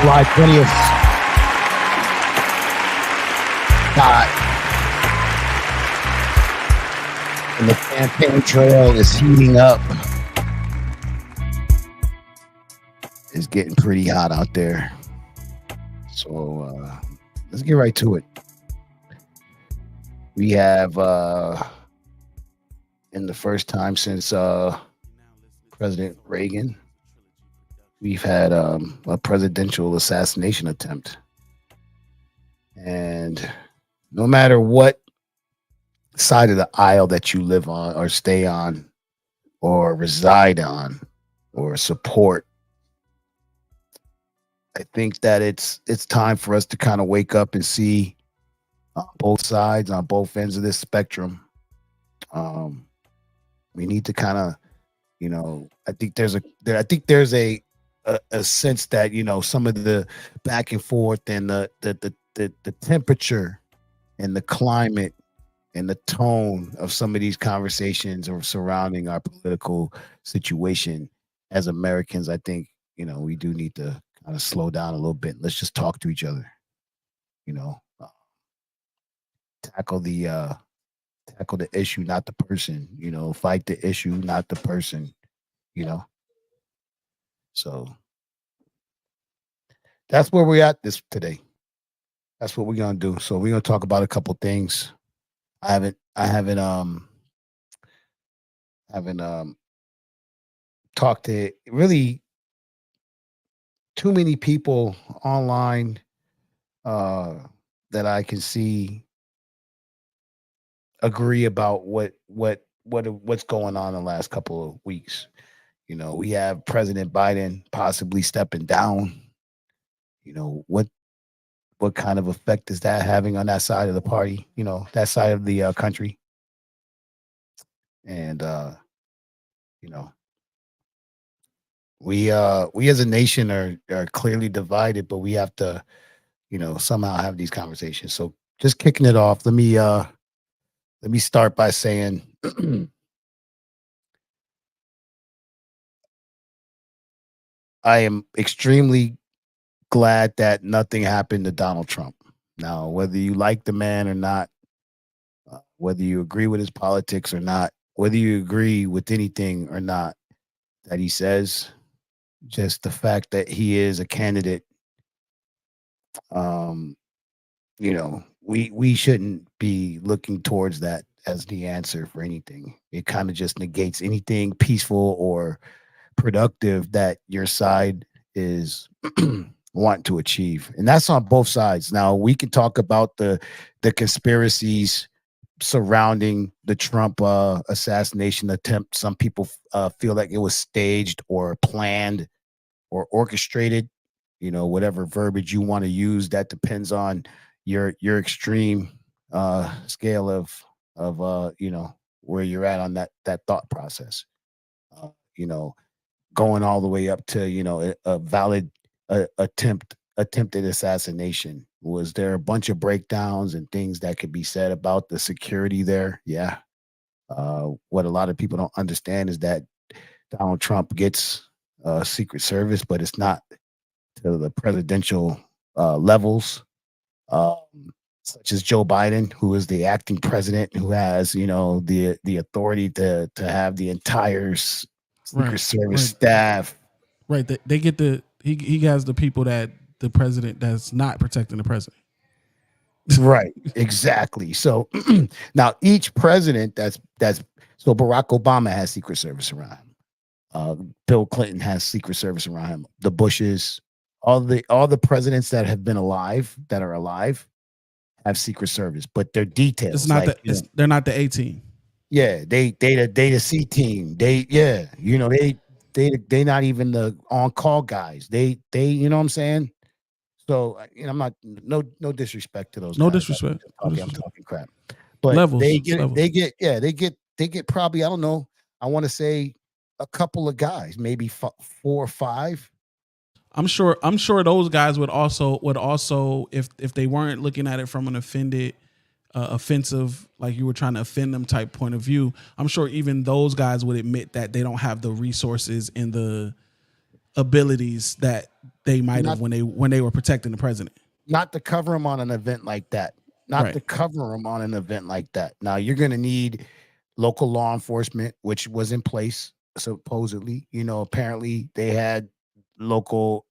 July 20th. Got and the campaign trail is heating up. It's getting pretty hot out there. So let's get right to it. We have in the first time since President Reagan, we've had a presidential assassination attempt. And no matter what side of the aisle that you live on or stay on or reside on or support, I think that it's time for us to kind of wake up and see both sides, on both ends of this spectrum. We need to kind of, I think there's a sense that some of the back and forth and the temperature and the climate and the tone of some of these conversations or surrounding our political situation as Americans, I think we do need to kind of slow down a little bit. Let's just talk to each other. Tackle the issue, not the person. Fight the issue, not the person. So that's where we're at this today. That's what we're gonna do. So we're gonna talk about a couple things. I haven't talked to really too many people online that I can see agree about what's going on in the last couple of weeks. We have President Biden possibly stepping down. What kind of effect is that having on that side of the party? That side of the country. And we as a nation are clearly divided, but we have to somehow have these conversations. So just kicking it off, let me start by saying I am extremely glad that nothing happened to Donald Trump. Now, whether you like the man or not, whether you agree with his politics or not, whether you agree with anything or not that he says, just the fact that he is a candidate, we shouldn't be looking towards that as the answer for anything. It kind of just negates anything peaceful or productive that your side is wanting to achieve. And that's on both sides. Now, we can talk about the conspiracies surrounding the Trump assassination attempt. Some people feel like it was staged or planned or orchestrated. Whatever verbiage you want to use, that depends on your extreme scale of where you're at on that thought process. Going all the way up to a valid attempted assassination. Was there a bunch of breakdowns and things that could be said about the security there? Yeah. What a lot of people don't understand is that Donald Trump gets Secret Service, but it's not to the presidential levels, such as Joe Biden, who is the acting president, who has the authority to have the entire Secret Service staff. Right, they get he has the people that the president that's not protecting the president. Right, exactly. So now each president so Barack Obama has Secret Service around him. Bill Clinton has Secret Service around him. The Bushes, all the presidents that have been alive, that are alive, have Secret Service, but they're details. It's not they're not the A team. Yeah, they the C team. They not even the on-call guys. They you know what I'm saying? So I'm not no disrespect to those No guys. disrespect. I'm talking crap. But levels, they get probably, I don't know, I want to say a couple of guys, maybe 4 or 5. I'm sure those guys would also if they weren't looking at it from an offended offensive, like you were trying to offend them type point of view, I'm sure even those guys would admit that they don't have the resources and the abilities that they might have Not when they were protecting the president. not to cover them on an event like that. Not Right. to cover them on an event like that. Now you're going to need local law enforcement, which was in place supposedly. Apparently they had local,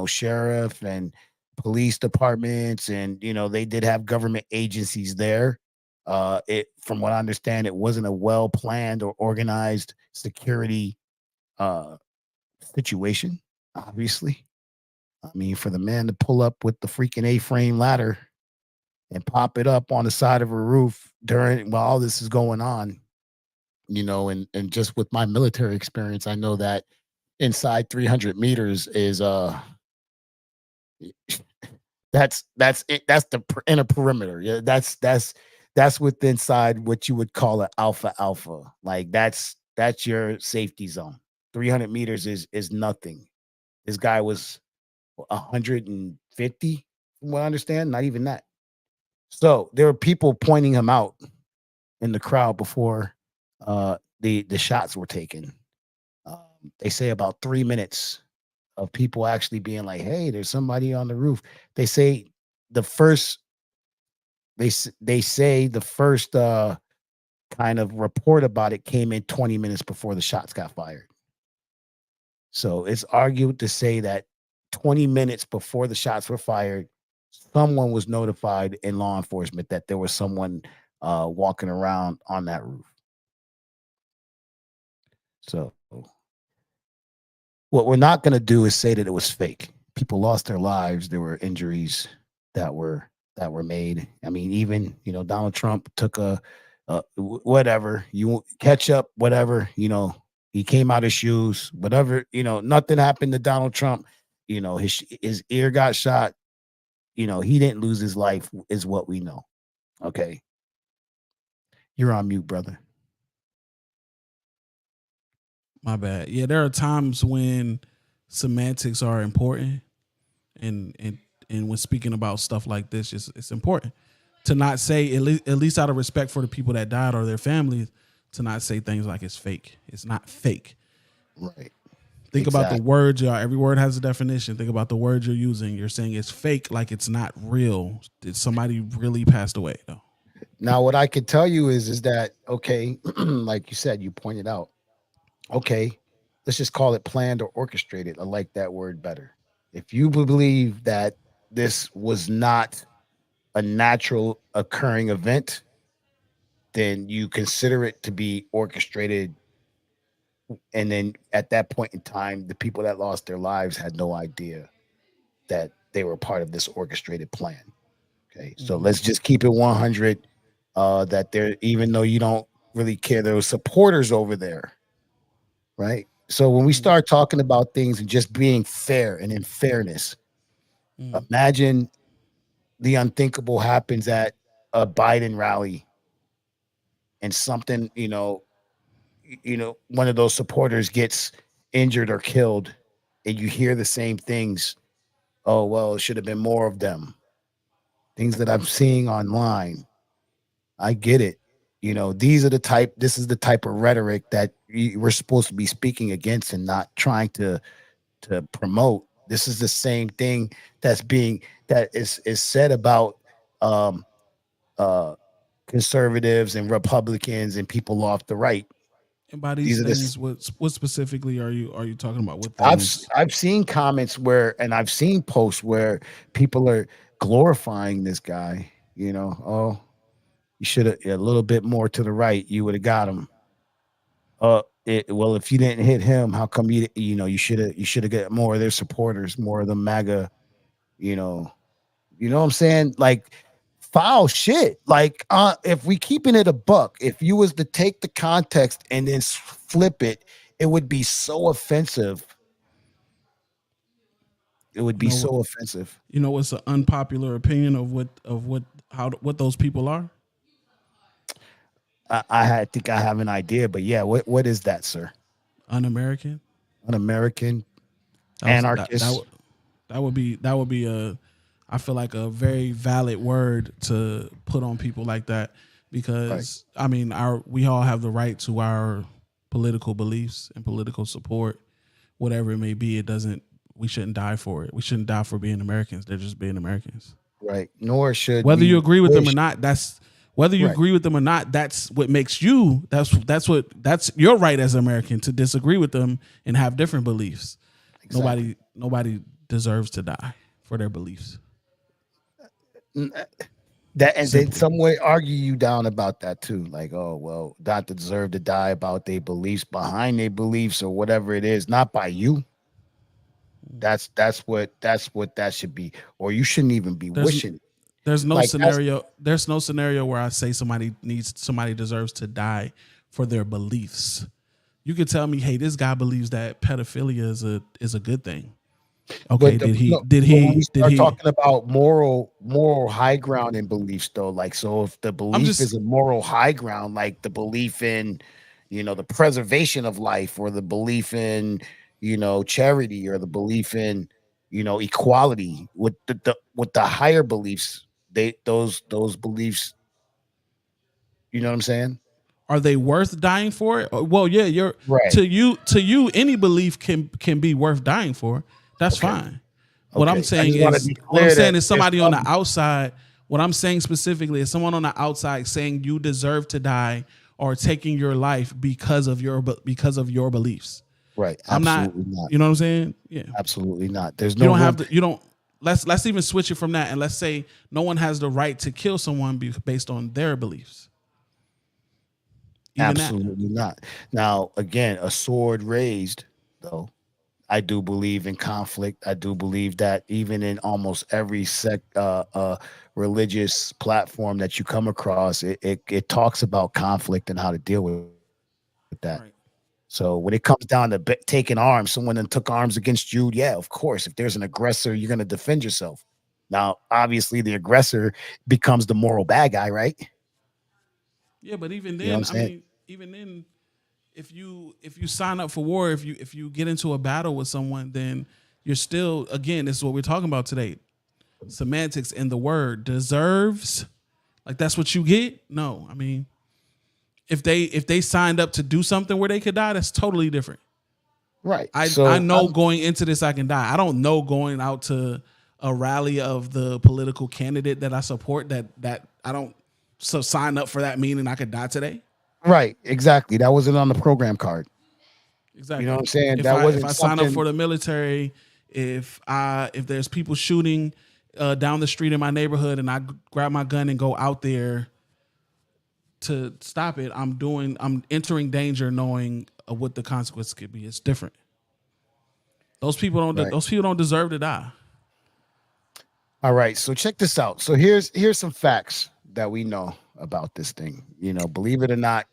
sheriff and police departments, and they did have government agencies there. From what I understand, it wasn't a well planned or organized security uh, situation. Obviously, I mean, for the man to pull up with the freaking A-frame ladder and pop it up on the side of a roof during while all this is going on, and just with my military experience, I know that inside 300 meters is that's it. That's the inner perimeter. Yeah, that's within inside what you would call an alpha alpha. Like that's your safety zone. 300 meters is nothing. This guy was 150, from what I understand, not even that. So there were people pointing him out in the crowd before the shots were taken. They say about 3 minutes of people actually being like, "Hey, there's somebody on the roof." They say the first they say the first kind of report about it came in 20 minutes before the shots got fired. So it's argued to say that 20 minutes before the shots were fired, someone was notified in law enforcement that there was someone walking around on that roof. So what we're not going to do is say that it was fake. People lost their lives. There were injuries that were made. I mean, even Donald Trump took whatever you catch up, whatever he came out of shoes, whatever nothing happened to Donald Trump. His ear got shot. He didn't lose his life, is what we know. Okay, you're on mute, brother. My bad. Yeah, there are times when semantics are important, and when speaking about stuff like this, it's important to not say, at least out of respect for the people that died or their families, to not say things like it's fake. It's not fake. Right. Think about the Exactly. words. Yeah, every word has a definition. Think about the words you're using. You're saying it's fake, like it's not real. Did somebody really passed away though? Now, what I could tell you is that okay, like you said, you pointed out. Okay, let's just call it planned or orchestrated. I like that word better. If you believe that this was not a natural occurring event, then you consider it to be orchestrated. And then at that point in time, the people that lost their lives had no idea that they were part of this orchestrated plan. Okay. So Mm-hmm. let's just keep it 100, that there, even though you don't really care, there were supporters over there. Right. So when we Mm-hmm. start talking about things and just being fair and in fairness, Mm-hmm. imagine the unthinkable happens at a Biden rally and something, one of those supporters gets injured or killed, and you hear the same things. Oh, well, it should have been more of them. Things that I'm seeing online. I get it. This is the type of rhetoric that we're supposed to be speaking against and not trying to promote. This is the same thing that is said about um uh conservatives and Republicans and people off the right. And by these These are the things, what specifically are you talking about? What I've things? I've seen comments where, and I've seen posts where people are glorifying this guy. Oh, you should have a little bit more to the right. You would have got him. Well, if you didn't hit him, how come you should have got more of their supporters, more of the MAGA. You know, what I'm saying? Like foul shit. Like if we keeping it a buck, if you was to take the context and then flip it, it would be so offensive. It would You be know what? so offensive. You know what's an unpopular opinion what those people are? I think I have an idea, but yeah, what is that, sir? Un-American. An American That was that that anarchist? would that would be a I feel like a very valid word to put on people like that Right. because I mean, our we all have the right to our political beliefs and political support, whatever it may be. It doesn't. We shouldn't die for it. We shouldn't die for being Americans. They're just being Americans. Right. Nor should Whether we you agree with them or wish. not, that's whether you Right. agree with them or not, that's what makes you. That's your right as an American to disagree with them and have different beliefs. Exactly. Nobody deserves to die for their beliefs. N- That and then Simply. some way argue you down about that too. Like, oh well, not deserve to die about their beliefs, behind their beliefs, or whatever it is, not by you. That's what that should be. Or you shouldn't even be There's wishing. there's no Like that's scenario there's no scenario where I say somebody deserves to die for their beliefs. You could tell me, hey, this guy believes that pedophilia is a good thing. Okay, But no, but when we did start he talking about moral high ground and beliefs, though, like so, if the I'm belief is just a moral high ground, like the belief in, the preservation of life, or the belief in, charity, or the belief in, equality, with the higher beliefs, those beliefs, you know what I'm saying? are they worth dying for it? Well, yeah, you're Right. to you any belief can be worth dying for. That's Okay. fine. Okay. I just want to be What I'm clear saying that is there's somebody on the some outside. What I'm saying specifically is someone on the outside saying you deserve to die or taking your life because of your beliefs. right. I'm not. Absolutely not. You know what I'm saying? Yeah. Absolutely not. There's You no don't have room. to. You don't. Let's even switch it from that and let's say no one has the right to kill someone based on their beliefs. Even that. Absolutely not. Now, again, a sword raised, though, I do believe in conflict. I do believe that even in almost every religious platform that you come across, it talks about conflict and how to deal with that. Right. So when it comes down to taking arms, someone then took arms against you. Yeah, of course. If there's an aggressor, you're going to defend yourself. Now, obviously, the aggressor becomes the moral bad guy, right? Yeah, but even You know what I'm then, I saying? mean, even then, if you sign up for war, if you get into a battle with someone, then you're still again. This is what we're talking about today. Semantics and the word deserves. Like that's what you get. No, I mean, if they signed up to do something where they could die, that's totally different. Right. I So know going into this I can die. I don't know going out to a rally of the political candidate that I support that I don't so sign up for that meaning I could die today. right, exactly. That wasn't on the program card. You know what I'm Exactly. saying? That If wasn't I sign up something. for the military, if there's people shooting down the street in my neighborhood and I grab my gun and go out there to stop it, I'm entering danger knowing what the consequences could be. It's different. Right. Those people don't deserve to die. All right. So check this out. So here's some facts that we know about this thing. Believe it or not,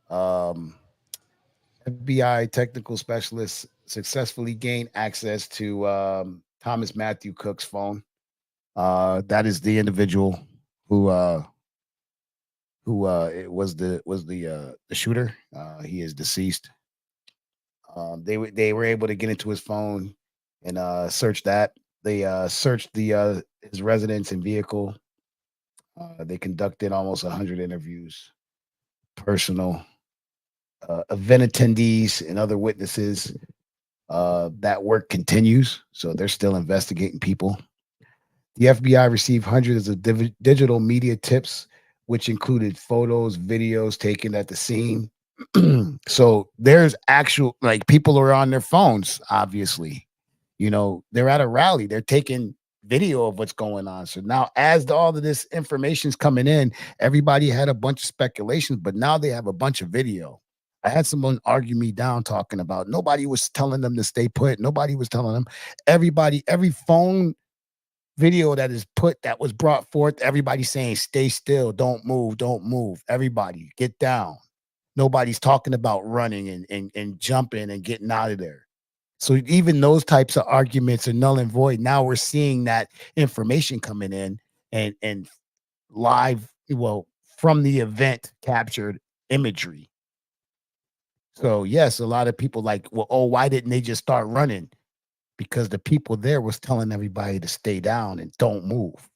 um, FBI technical specialists successfully gained access to Thomas Matthew Cook's phone. That is the individual who it was the shooter. He is deceased. They were able to get into his phone and search that. They searched his residence and vehicle. They conducted almost 100 interviews, personal event attendees and other witnesses. That work continues, so they're still investigating people. The FBI received hundreds of digital media tips, which included photos, videos taken at the scene. So there's actual, like, people are on their phones, obviously. They're at a rally, they're taking video of what's going on. So now, as all of this information's coming in, everybody had a bunch of speculations, but now they have a bunch of video. I had someone argue me down talking about nobody was telling them to stay put. Nobody was telling them. Every phone video that was brought forth, everybody saying, stay still, don't move. Everybody get down. Nobody's talking about running and jumping and getting out of there. So even those types of arguments are null and void. Now we're seeing that information coming in and live, well, from the event captured imagery. So yes, a lot of people like, well, oh, why didn't they just start running? because the people there was telling everybody to stay down and don't move.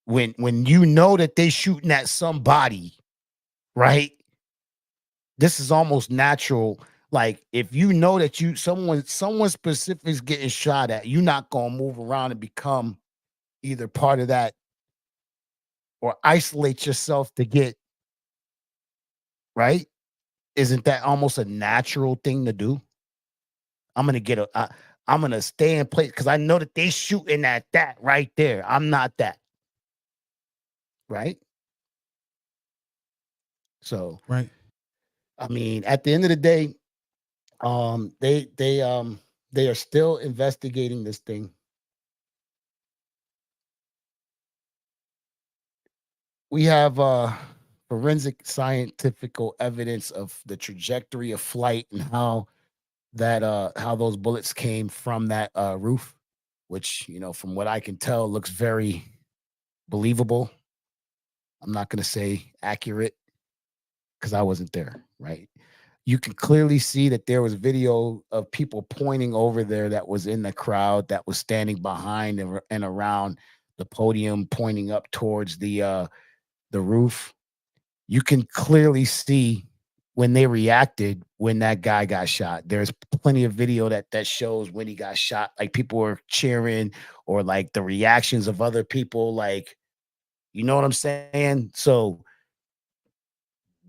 When you know that they shooting at somebody, right? This is almost natural. Like if you know that someone specific is getting shot at, you're not gonna move around and become either part of that or isolate yourself to get right. Isn't that almost a natural thing to do? I'm gonna get a. I'm gonna stay in place because I know that they shooting at that right there. I'm not that right. So Right. I mean, at the end of the day, they are still investigating this thing. We have forensic scientific evidence of the trajectory of flight and how those bullets came from that roof, which from what I can tell looks very believable. I'm not going to say accurate because I wasn't there, right? You can clearly see that there was video of people pointing over there that was in the crowd that was standing behind and around the podium pointing up towards the roof. You can clearly see when they reacted when that guy got shot. There's plenty of video that shows when he got shot, like people were cheering or like the reactions of other people, like you know what I'm saying? So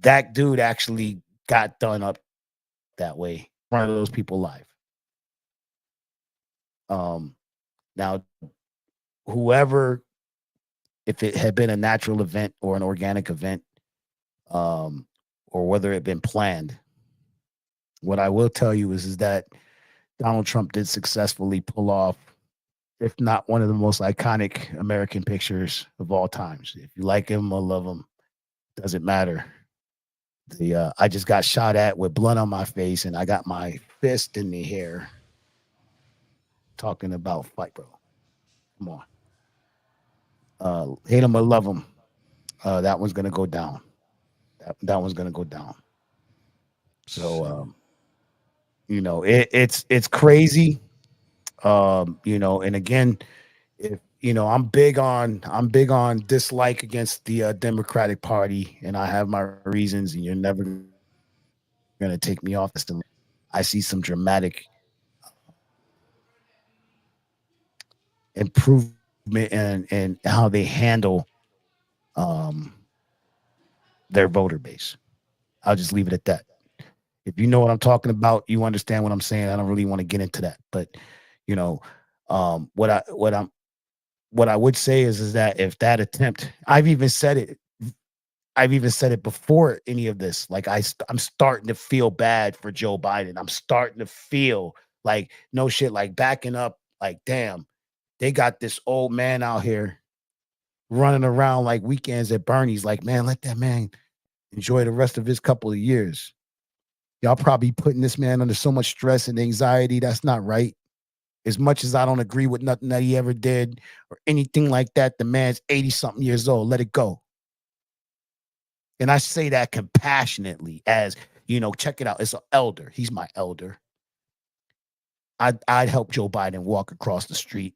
that dude actually got done up that way. One of those people live. Now whoever, if it had been a natural event or an organic event, um, or whether it been planned, what I will tell you is that Donald Trump did successfully pull off, if not one of the most iconic American pictures of all times. If you like him or love him, doesn't matter. The I just got shot at with blood on my face, and I got my fist in the air. Talking about fight, bro. Come on. Hate him or love him. That one's gonna go down. That one's gonna go down. So Shoot. it's crazy. And again, if I'm big on dislike against the Democratic Party, and I have my reasons, and you're never gonna take me off this. I see some dramatic improvement in how they handle um, their voter base. I'll just leave it at that. If you know what I'm talking about, you understand what I'm saying. I don't really want to get into that, but you know, what I would say is that if that attempt, I've even said it before any of this. Like I'm starting to feel bad for Joe Biden. I'm starting to feel like no shit, like backing up. Like damn, they got this old man out here running around like weekends at Bernie's. Like man, let that man enjoy the rest of his couple of years. Y'all probably putting this man under so much stress and anxiety. That's not right. As much as I don't agree with nothing that he ever did or anything like that, the man's 80 something years old. Let it go. And I say that compassionately, as check it out. It's an elder. He's my elder. I'd help Joe Biden walk across the street.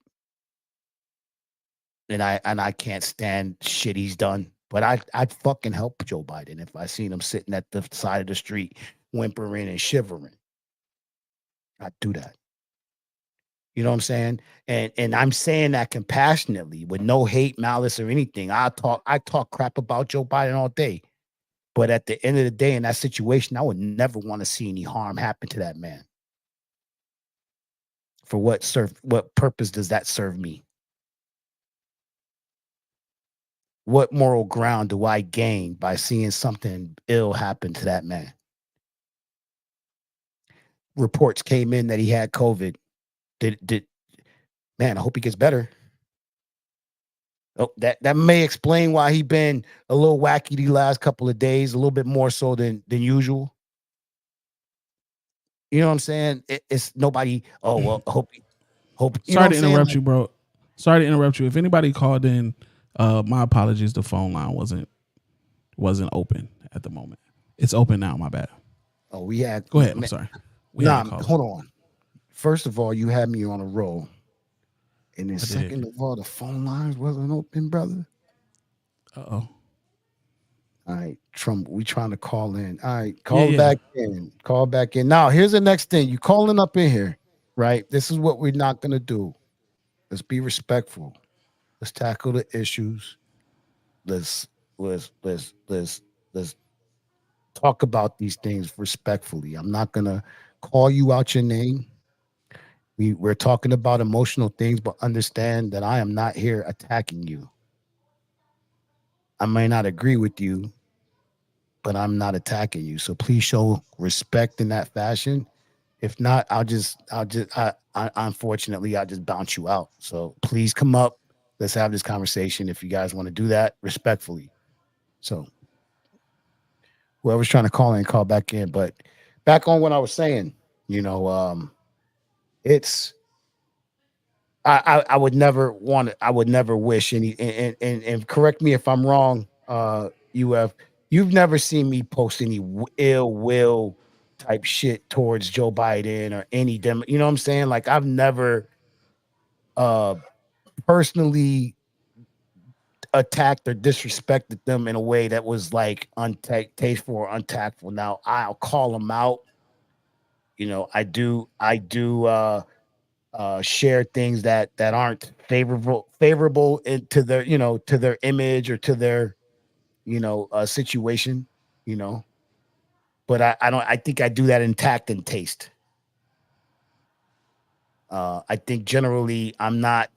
And I can't stand shit he's done. But I'd fucking help Joe Biden if I seen him sitting at the side of the street whimpering and shivering. I'd do that. You know what I'm saying? And I'm saying that compassionately with no hate, malice, or anything. I talk crap about Joe Biden all day. But at the end of the day, in that situation, I would never want to see any harm happen to that man. For what purpose does that serve me? What moral ground do I gain by seeing something ill happen to that man? Reports came in that he had COVID. Did man, I hope he gets better. Oh, that may explain why he been a little wacky the last couple of days, a little bit more so than usual. You know what I'm saying? It's nobody. Oh well, hope you know what Sorry I'm to saying. interrupt Like, you, bro. Sorry to interrupt you. If anybody called in, my apologies. The phone line wasn't open at the moment. It's open now. My bad. oh, we had Go ahead. I'm sorry. We had a caller. hold on. First of all, you had me on a roll. And then I did. second of all, the phone lines wasn't open, brother. Uh-oh. All right, Trump, we trying to call in. All right, Yeah, call yeah. back in. Call back in. Now, here's the next thing. You calling up in here, right? This is what we're not gonna do. Let's be respectful. Let's tackle the issues. Let's let's talk about these things respectfully. I'm not gonna call you out your name. We're talking about emotional things, but understand that I am not here attacking you. I may not agree with you, but I'm not attacking you. So please show respect in that fashion. If not, I unfortunately, I'll just bounce you out. So please come up. Let's have this conversation. If you guys want to do that respectfully. So whoever's trying to call in, call back in. But back on what I was saying, you know, it's I would never want it. I would never wish any and correct me if I'm wrong. You've never seen me post any ill will type shit towards Joe Biden or any dem. You know what I'm saying? Like I've never uh personally attacked or disrespected them in a way that was like untasteful or untactful. Now I'll call them out. You know, I do share things that aren't favorable into their to their image or to their situation, you know. But I don't. I think I do that in tact and taste. I think generally I'm not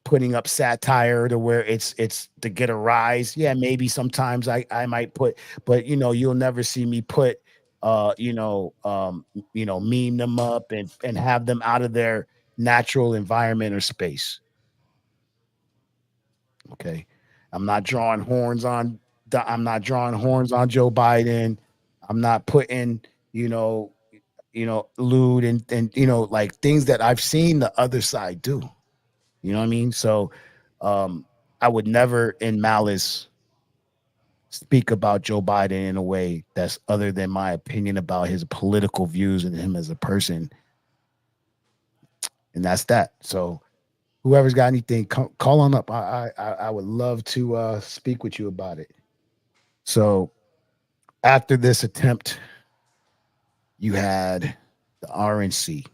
putting up satire to where it's to get a rise. Yeah, maybe sometimes I might put, but you'll never see me put meme them up and have them out of their natural environment or space. Okay. I'm not drawing horns on I'm not drawing horns on Joe Biden. I'm not putting, you know, lewd and like things that I've seen the other side do. You know what I mean? So um I would never in malice speak about Joe Biden in a way that's other than my opinion about his political views and him as a person. And that's that. So whoever's got anything, call on up. I would love to speak with you about it. So after this attempt, you had the RNC.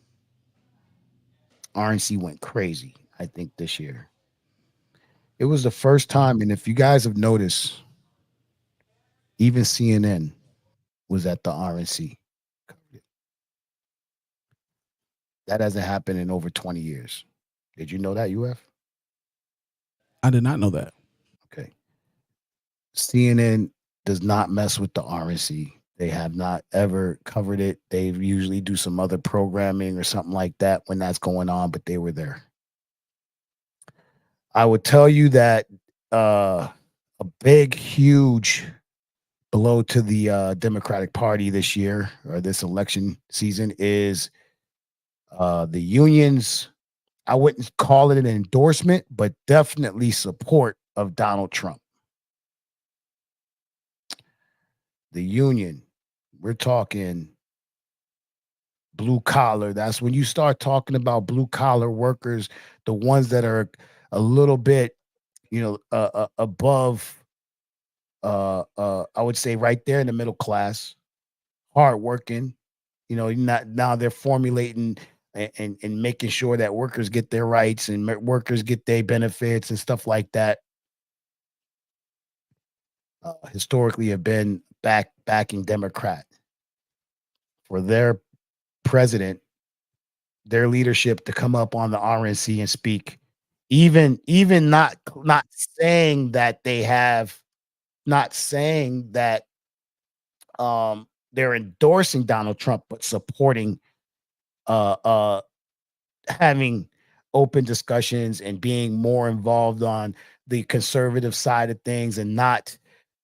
RNC went crazy, I think, this year. It was the first time, and if you guys have noticed, even CNN was at the RNC. That hasn't happened in over 20 years. Did you know that, UF? I did not know that. Okay. CNN does not mess with the RNC. They have not ever covered it. They usually do some other programming or something like that when that's going on, but they were there. I would tell you that a big, huge blow to the Democratic Party this year or this election season is the unions. I wouldn't call it an endorsement, but definitely support of Donald Trump. The union, we're talking blue collar. That's when you start talking about blue collar workers, the ones that are a little bit, above. I would say right there in the middle class, hardworking. Not now they're formulating and making sure that workers get their rights and workers get their benefits and stuff like that. Historically, have been backing Democrat for their president, their leadership to come up on the RNC and speak. Even not saying that they have, not saying that they're endorsing Donald Trump, but supporting uh uh having open discussions and being more involved on the conservative side of things and not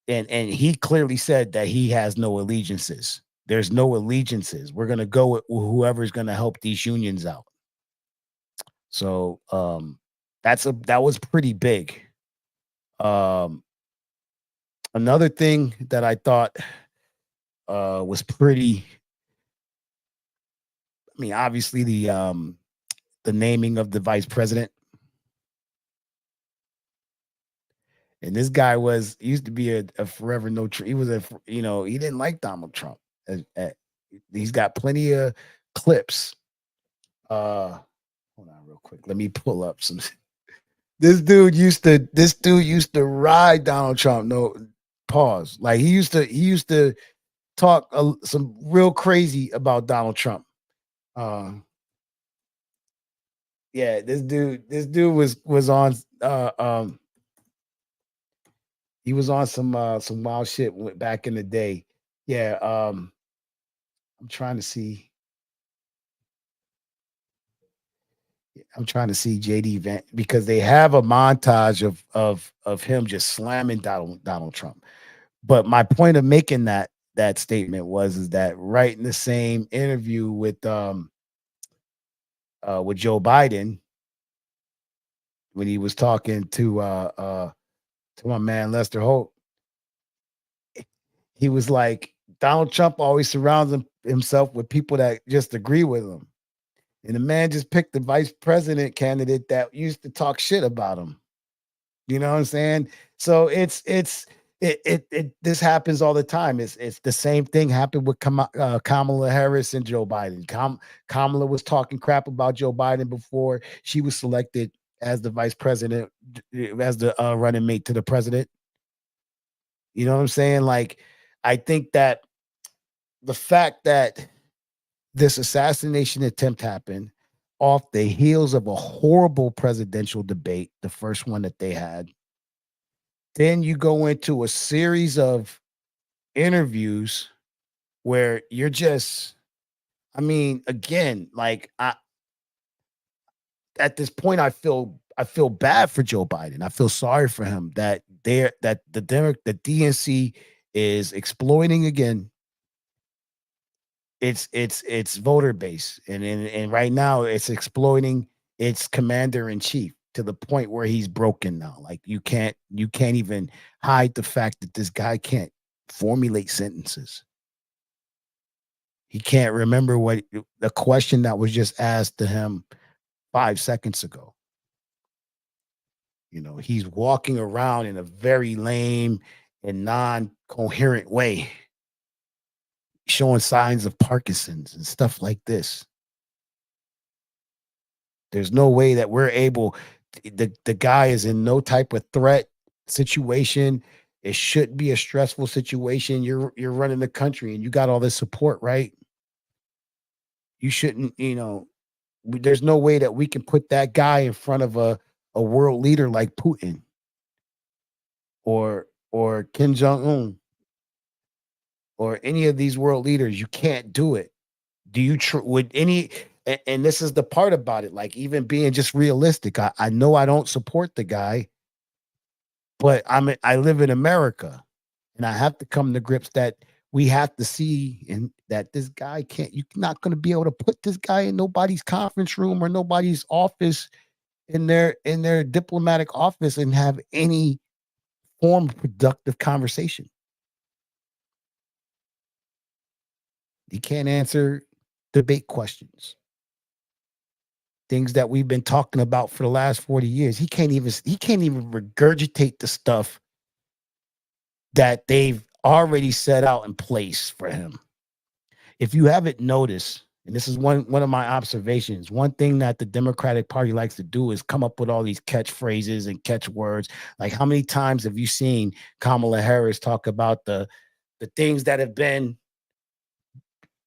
and he clearly said that he has no allegiances. There's no allegiances. We're going to go with whoever's going to help these unions out. So that was pretty big. Um Another thing that I thought was pretty I mean, obviously the naming of the vice president. And this guy was used to be a forever no. He was he didn't like Donald Trump. He's got plenty of clips. Hold on real quick. Let me pull up some. This dude used to ride Donald Trump. No, pause. Like he used to talk some real crazy about Donald Trump. Uh, yeah, this dude was on he was on some wild shit back in the day. Yeah, I'm trying to see. I'm trying to see JD Van because they have a montage of him just slamming Donald Trump. But my point of making that statement was is that right in the same interview with Joe Biden when he was talking to my man Lester Holt, he was like Donald Trump always surrounds himself with people that just agree with him. And the man just picked the vice president candidate that used to talk shit about him. You know what I'm saying? So this happens all the time. It's the same thing happened with Kamala Harris and Joe Biden. Kamala was talking crap about Joe Biden before she was selected as the vice president, as the running mate to the president. You know what I'm saying? Like, I think that the fact that this assassination attempt happened off the heels of a horrible presidential debate, the first one that they had. Then you go into a series of interviews where you're just, I mean, again, like at this point, I feel bad for Joe Biden. I feel sorry for him that the DNC is exploiting again its voter base, and right now it's exploiting its commander in chief to the point where he's broken now. Like you can't even hide the fact that this guy can't formulate sentences. He can't remember what the question that was just asked to him 5 seconds ago. He's walking around in a very lame and non-coherent way, showing signs of Parkinson's and stuff like this. There's no way that we're able. The guy is in no type of threat situation. It shouldn't be a stressful situation. You're running the country and you got all this support, right? You shouldn't. There's no way that we can put that guy in front of a world leader like Putin or Kim Jong Un or any of these world leaders. You can't do it. Do you would any and this is the part about it, like even being just realistic. I know I don't support the guy, but I live in America and I have to come to grips that we have to see and that this guy you're not going to be able to put this guy in nobody's conference room or nobody's office in their diplomatic office and have any form of productive conversation. He can't answer debate questions. Things that we've been talking about for the last 40 years. He can't even regurgitate the stuff that they've already set out in place for him. If you haven't noticed, and this is one of my observations, one thing that the Democratic Party likes to do is come up with all these catchphrases and catchwords. Like, how many times have you seen Kamala Harris talk about the things that have been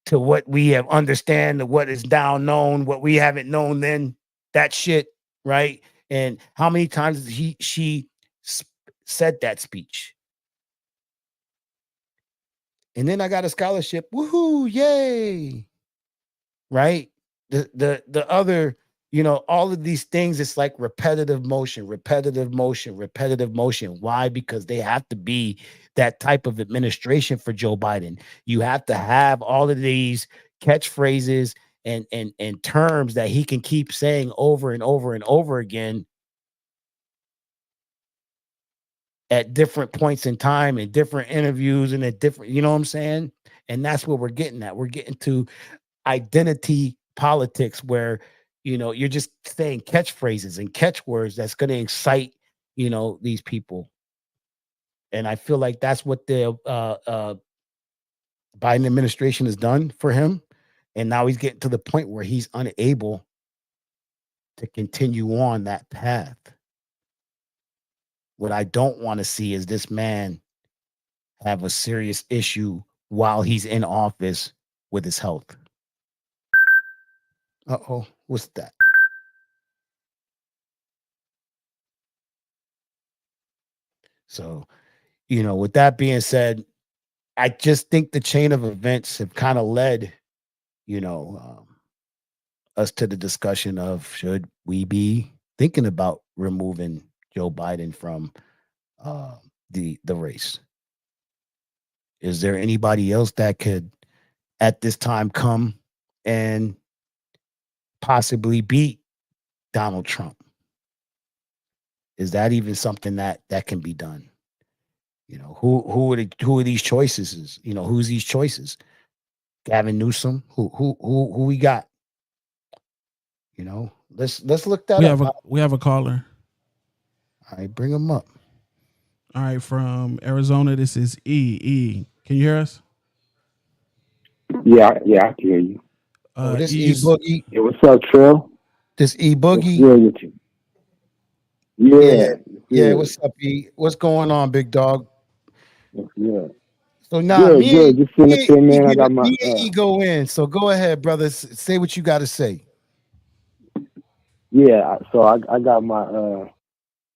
to what we have understand, to what is now known, what we haven't known then, that shit, right? And how many times she said that speech? And then I got a scholarship. Woohoo, yay. Right? The other, all of these things, it's like repetitive motion, repetitive motion, repetitive motion. Why? Because they have to be that type of administration for Joe Biden. You have to have all of these catchphrases and terms that he can keep saying over and over and over again at different points in time and different interviews and at different, you know what I'm saying? And that's what we're getting at. We're getting to identity politics where you're just saying catchphrases and catchwords that's going to incite these people. And I feel like that's what the Biden administration has done for him. And now he's getting to the point where he's unable to continue on that path. What I don't want to see is this man have a serious issue while he's in office with his health. Uh-oh, what's that? So, with that being said, I just think the chain of events have kind of led, you know, us to the discussion of should we be thinking about removing Joe Biden from the race? Is there anybody else that could, at this time, come and possibly beat Donald Trump? Is that even something that can be done? Who are these choices? Who's these choices? Gavin Newsom. Who we got? Let's look that up. We have a caller. All right, bring him up. All right, from Arizona, this is E. Can you hear us? Yeah, I can hear you. This E Boogie. Hey, what's up, Trill? This E Boogie. What's with you? Yeah. What's up, E? What's going on, big dog? Yeah. So now, good. Just sitting up here, man. I got my ego in. So go ahead, brother. Say what you got to say. Yeah. So I got my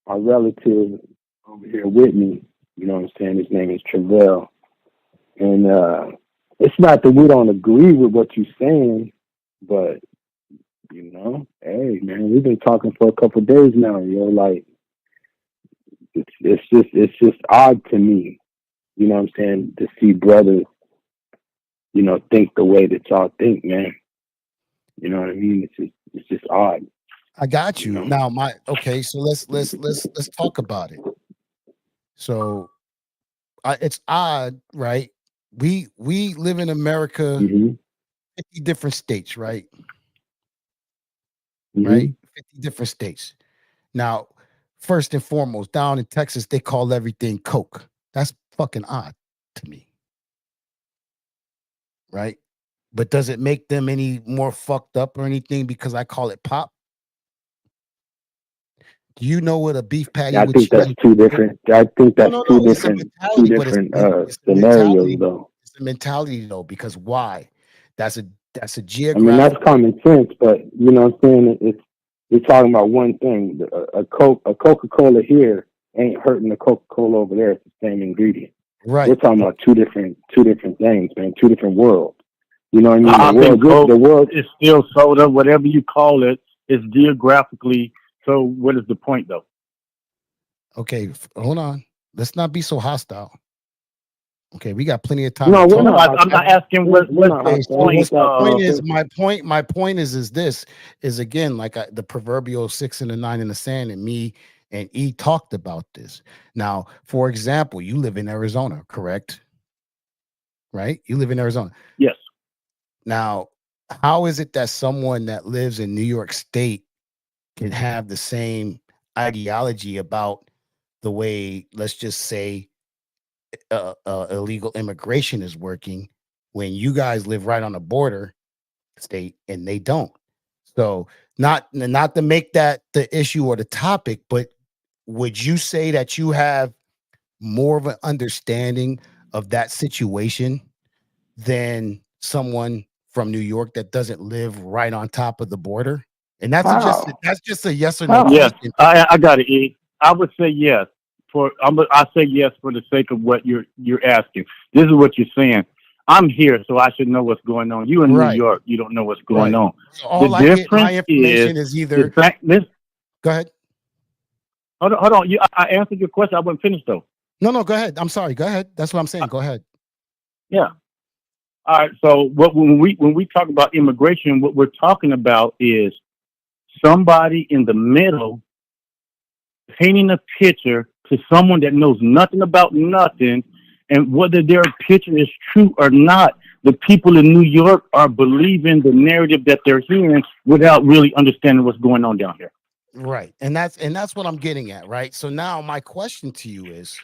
relative over here with me. You know what I'm saying? His name is Travell, and it's not that we don't agree with what you're saying, but hey, man, we've been talking for a couple of days now. Like it's just odd to me. You know what I'm saying? To see brothers, think the way that y'all think, man. You know what I mean? It's just odd. I got you. Now, so let's talk about it. So, it's odd, right? We live in America, 50 different states, right? Right? 50 different states. Now, first and foremost, down in Texas, they call everything Coke. That's fucking odd to me. Right? But does it make them any more fucked up or anything because I call it pop? Do you know what a beef patty I think that's two different. I think that's two different scenarios, though. It's a mentality, though, because why? That's a geographic. I mean, that's common sense, but you know what I'm saying? You're talking about one thing. A Coca-Cola here ain't hurting the Coca-Cola over there. It's the same ingredient. Right. We're talking about two different things, man. Two different worlds. You know what I mean? The world is still soda, whatever you call it. It's geographically. So what is the point, though? Okay, hold on. Let's not be so hostile. Okay, we got plenty of time. No, I'm not asking what's the point. My point is this is again like the proverbial 6 and a 9 in the sand, and me and E talked about this. Now, for example, you live in Arizona, correct? Right? You live in Arizona. Yes. Now, how is it that someone that lives in New York State can have the same ideology about the way, let's just say, illegal immigration is working when you guys live right on the border state and they don't? So not to make that the issue or the topic, but would you say that you have more of an understanding of that situation than someone from New York that doesn't live right on top of the border? And that's just a yes or no. Yes, I got it. E. I would say yes. I say yes for the sake of what you're asking. This is what you're saying. I'm here, so I should know what's going on. You in New York, you don't know what's going on. So all the difference my information is either. Go ahead. Hold on. I answered your question. I wasn't finished though. No. Go ahead. I'm sorry. Go ahead. That's what I'm saying. Go ahead. Yeah. All right. So when we talk about immigration, what we're talking about is somebody in the middle painting a picture to someone that knows nothing about nothing, and whether their picture is true or not, the people in New York are believing the narrative that they're hearing without really understanding what's going on down here. Right. And that's what I'm getting at, right? So now my question to you is,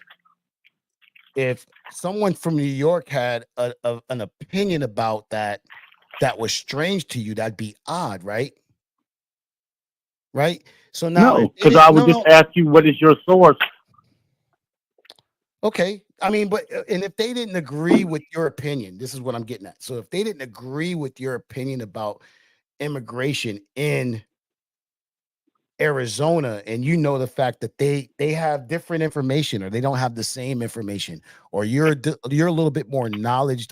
if someone from New York had an opinion about that was strange to you, that'd be odd, right? Right? So now No, it because is I would no, just no. ask you, what is your source? Okay. I mean, but and if they didn't agree with your opinion, this is what I'm getting at. So if they didn't agree with your opinion about immigration in Arizona, and you know the fact that they have different information, or they don't have the same information, or you're a little bit more knowledge,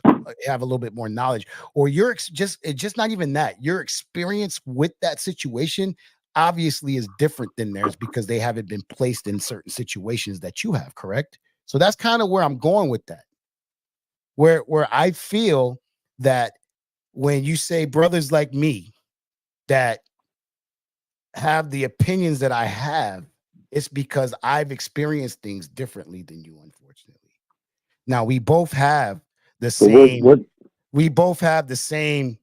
have a little bit more knowledge, or just not even that, your experience with that situation obviously is different than theirs because they haven't been placed in certain situations that you have, correct? So that's kind of where I'm going with that, where I feel that when you say brothers like me that have the opinions that I have, it's because I've experienced things differently than you, unfortunately. Now So what we both have the same,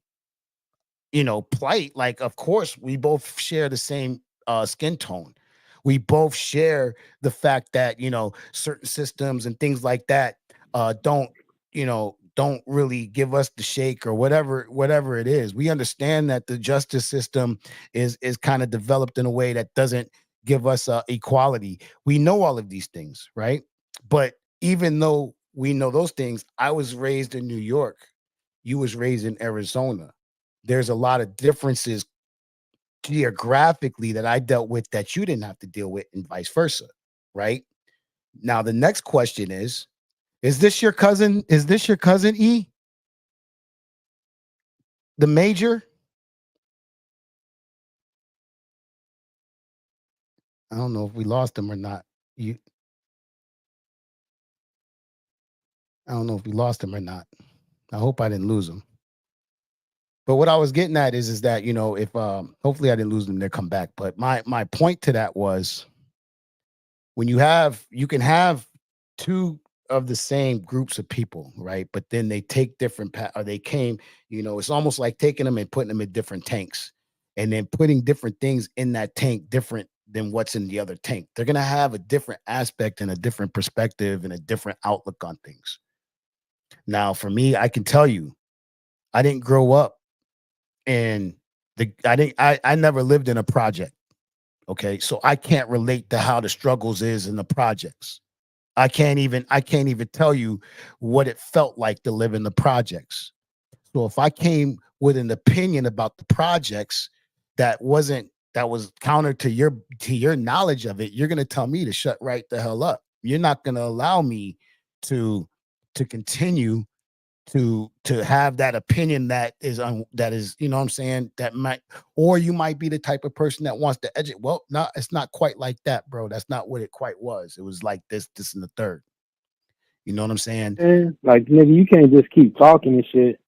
plight. Like, of course, we both share the same skin tone. We both share the fact that, certain systems and things like that don't really give us the shake, or whatever it is. We understand that the justice system is kind of developed in a way that doesn't give us equality. We know all of these things, right? But even though we know those things, I was raised in New York. You was raised in Arizona. There's a lot of differences geographically that I dealt with that you didn't have to deal with, and vice versa, right? Now the next question is this your cousin? Is this your cousin E, the major? I don't know if we lost him or not. You I don't know if we lost him or not. I hope I didn't lose him. But what I was getting at is that, if hopefully I didn't lose them, they'll come back. But my point to that was, when you can have two of the same groups of people, right? But then they take different or they came, it's almost like taking them and putting them in different tanks, and then putting different things in that tank different than what's in the other tank. They're going to have a different aspect and a different perspective and a different outlook on things. Now, for me, I can tell you, I didn't grow up in I never lived in a project. Okay. So I can't relate to how the struggles is in the projects. I can't even tell you what it felt like to live in the projects. So if I came with an opinion about the projects that was counter to your knowledge of it, you're gonna tell me to shut right the hell up. You're not gonna allow me to continue to have that opinion that is, what I'm saying, that might, or you might be the type of person that wants to edge it. Well, no, it's not quite like that, bro. That's not what it quite was. It was like this and the third. You know what I'm saying? man? Like nigga, you can't just keep talking and shit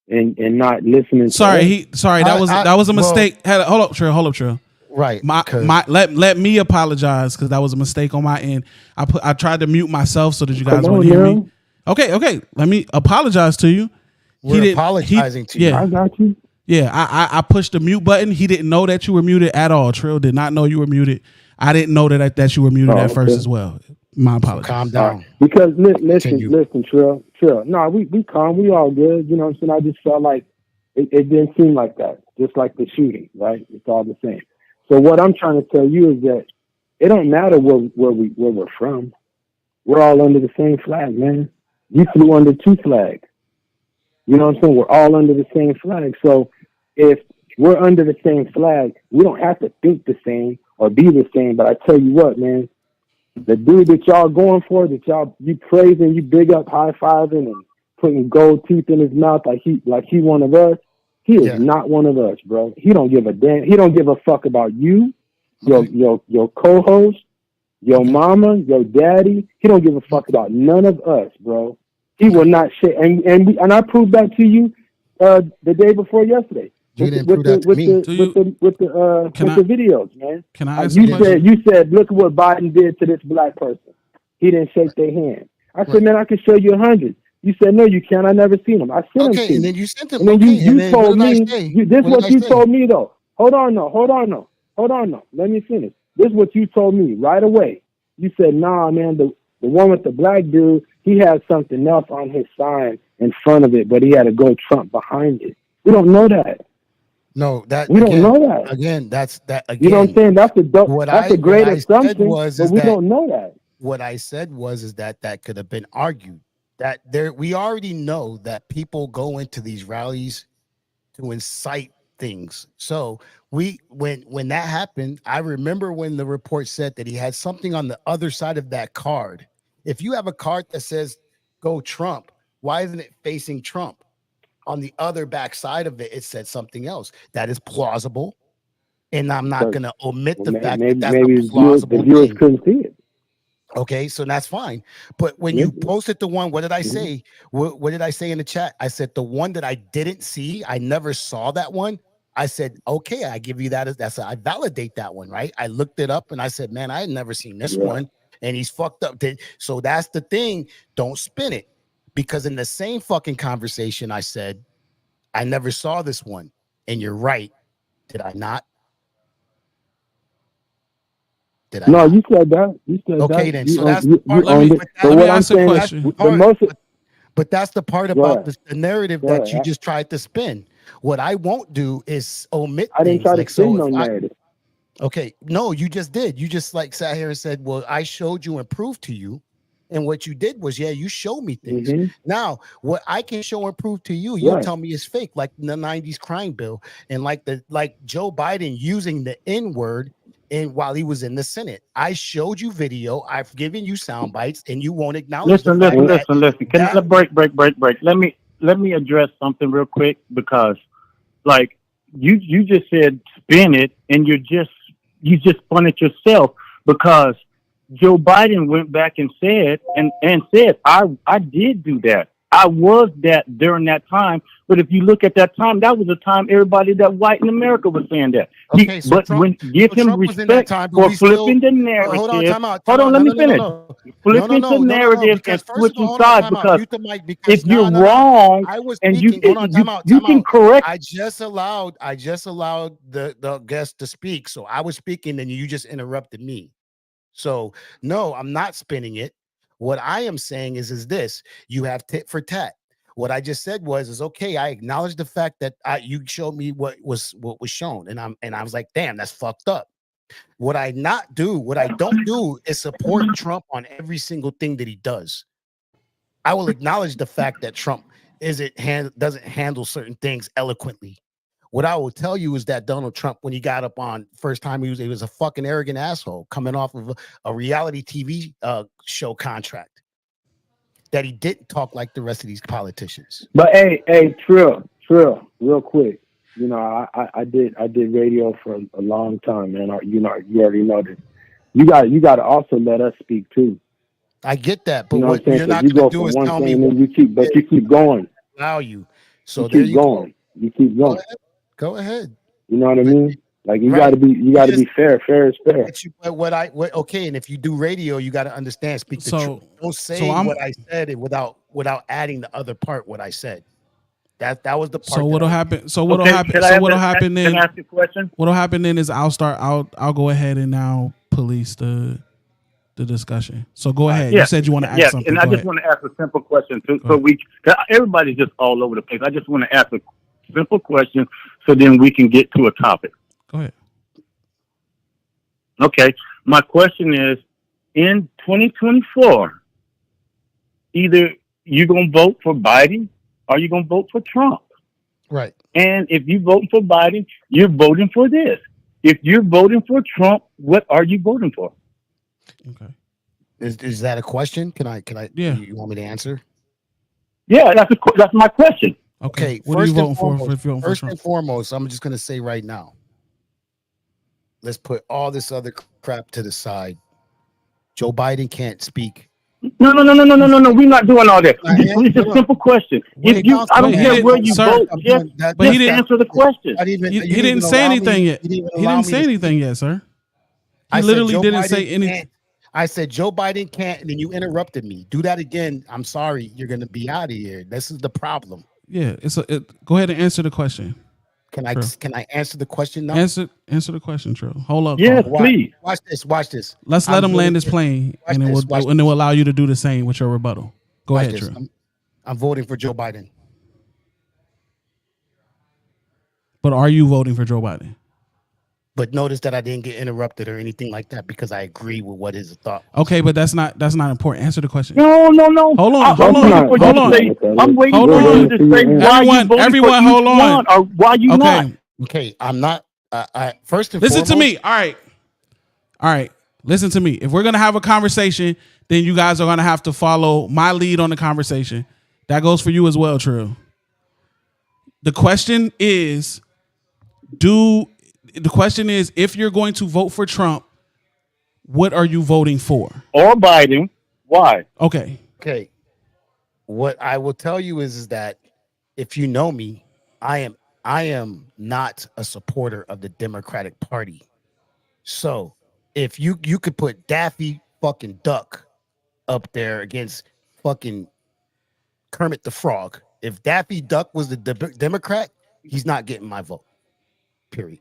and not listening to us. Sorry, that was a Well, mistake. Hold up, Trill. right, My because let me apologize, because that was a mistake on my end. I tried to mute myself so that you guys Come would on hear now. me. Okay. Let me apologize to you. we're apologizing to Yeah. I you. got you. Yeah, I pushed the mute button. He didn't know that you were muted at all. Trill did not know you were muted. I didn't know that you were muted Oh, at first okay. as well. My So calm apologies. All right. down. Because Continue. listen, Trill. No, we calm. We all good. You know what I'm saying? I just felt like it didn't seem like that. Just like the shooting, right? It's all the same. So what I'm trying to tell you is that it don't matter where we're from. We're all under the same flag, man. You flew under two flags. You know what I'm saying? We're all under the same flag. So if we're under the same flag, we don't have to think the same or be the same. But I tell you what, man, the dude that y'all going for, that y'all you praising, you big up, high fiving, and putting gold teeth in his mouth like he one of us. He is Yeah. not one of us, bro. He don't give a damn. He don't give a fuck about you, Okay. your co-host, your Okay. mama, your daddy. He don't give a fuck about none of us, bro. He will Okay. not shit. And I proved that to you the day before yesterday You didn't prove that to me. Do you can with I the videos, man. ask a question? You said look at what Biden did to this black person. He didn't shake their hand. I Right. said, man, I can show you 100. You said no, you can't. I never seen him. I sent him Okay, to and you. then you sent him. And then Okay, and you then what told did I me say? this What did what I you say? told me though. Hold on, no. Let me finish. This is what you told me right away. You said, nah, man, the one with the black dude, he had something else on his sign in front of it, but he had a Go Trump behind it. We don't know that. No, that We don't again, know that. that's that You know what I'm again. saying? That's a What great I said assumption, was but is we that don't know that. what I said was is that that could have been argued. That there we already know that people go into these rallies to incite things. So when that happened, I remember when the report said that he had something on the other side of that card. If you have a card that says go Trump, why isn't it facing Trump? On the other back side of it, it said something else. That is plausible. And I'm not Because going to omit well, the fact that that's a maybe the plausible viewers thing. couldn't see it. Okay, so that's fine. But when you Maybe. posted the one, what did I Mm-hmm. say? What did I say in the chat? I said the one that I didn't see, I never saw that one. I said, okay, I give you that as I validate that one, right? I looked it up and I said, man, I had never seen this Yeah. one, and he's fucked up. So that's the thing. Don't spin it, because in the same fucking conversation, I said, I never saw this one, and you're right. Did I not? Did I No, not? you said that. You said Okay, that. then. So You that's the you part. Let owned me it. But But let me what I'm ask a saying is that's the question. the part. most. But that's the part Go about ahead. the narrative Go that you ahead. just tried to spin. What I won't do is omit I didn't things. try to Like, so spin if no I, narrative. okay, no, you just did. You just like sat here and said, well, I showed you and proved to you. And what you did was, yeah, you showed me things. Mm-hmm. Now, what I can show and prove to you, you'll Right. tell me is fake, like the 90s crime bill, and like Joe Biden using the N-word and while he was in the Senate. I showed you video, I've given you sound bites, and you won't acknowledge the Listen, fact listen, And that listen, listen. Can that let break. Let me address something real quick, because like you just said spin it, and you just spun it yourself, because Joe Biden went back and said I did do that. I was that during that time. But if you look at that time, that was the time everybody that white in America was saying that. okay, so But when give him Trump was in that respect time, but for we still flipping the hold on, narrative. time Hold on, out. let No, me no, no, no, finish. no. No, no, Flipping the no, no, no, no. narrative and Because first of all, switching hold on, sides, time out. because Mute the mic if because you're no, no. wrong I was and speaking. Hold on, time out, you time can out. correct. I just allowed the guest to speak. So I was speaking and you just interrupted me. So no, I'm not spinning it. What I am saying is this: you have tit for tat. What I just said was is okay. I acknowledge the fact that you showed me what was shown, and I was like, damn, that's fucked up. What I don't do is support Trump on every single thing that he does. I will acknowledge the fact that Trump doesn't handle certain things eloquently. What I will tell you is that Donald Trump, when he got up on first time, he was a fucking arrogant asshole coming off of a reality TV show contract, that he didn't talk like the rest of these politicians. but Trill, real quick. You know, I did radio for a long time, man. You know, you already know this. You got to also let us speak too. I get that, You but know what what I'm saying? you're Because not you going to go do from is one tell thing me and what then you keep going. allow you. You So there keep you go. going. You keep Go going. ahead. Go ahead. You know what I But mean? Like right, you you got to just be fair. Fair is fair. but okay, and if you do radio, you got to understand, speak the truth. So Don't so say I'm what I said without adding the other part. What I said, that was the so part that what'll I. happen? So what'll Okay, happen? So what'll happen can I then? ask you a question? What'll happen then is I'll go ahead and now police the discussion. So go ahead. You Yeah, said you want to ask yeah, something. and I Go just ahead. want to ask a simple question Go so ahead. we, cause everybody's just all over the place. I just want to ask a simple question so then we can get to a topic. Go ahead. Okay, my question is, in 2024, either you gonna vote for Biden or you gonna vote for Trump. Right. And if you vote for Biden, you're voting for this. If you're voting for Trump, what are you voting for? Okay. Is that a question? Yeah. You want me to answer? Yeah, that's my question. Okay. Okay. What are you voting for if you're voting for Trump? I'm just gonna say right now. Let's put all this other crap to the side. Joe Biden can't speak. No. We're not doing all that. It's No, a no. simple question. Wait, I wait. don't He care where didn't, you sir. vote. But he Just didn't. answer the question. He You didn't didn't even say allow anything me. yet. You didn't even He allow didn't me say to anything speak. yet, sir. He I said literally Joe didn't Biden say anything. can't. I said Joe Biden can't, and then you interrupted me. Do that again. I'm sorry. You're gonna be out of here. This is the problem. Yeah, go ahead and answer the question. Can I True. can I answer the question now? Answer the question, True. Hold up, Yes, caller. Watch, please. watch this. Watch this. Let's let I'm him voting land his for. plane, Watch and this. Watch it this. will allow you to do the same with your rebuttal. Go Watch ahead, this. True. I'm voting for Joe Biden. But are you voting for Joe Biden? But notice that I didn't get interrupted or anything like that because I agree with what his thought was. Okay, but that's not important. Answer the question. No. Hold on, I'm hold waiting on, for you hold to on. say. I'm waiting Hold for you on. to say why you voted Everyone, for hold each on. one or why you not. Okay, Okay, I'm not. I first and listen foremost. to me. All right. Listen to me. If we're gonna have a conversation, then you guys are gonna have to follow my lead on the conversation. That goes for you as well, True. The question is, if you're going to vote for Trump, what are you voting for? Or Biden. Why? Okay. Okay, what I will tell you is that if you know me, I am not a supporter of the Democratic Party. So if you could put Daffy fucking Duck up there against fucking Kermit the Frog, if Daffy Duck was the Democrat, he's not getting my vote. Period.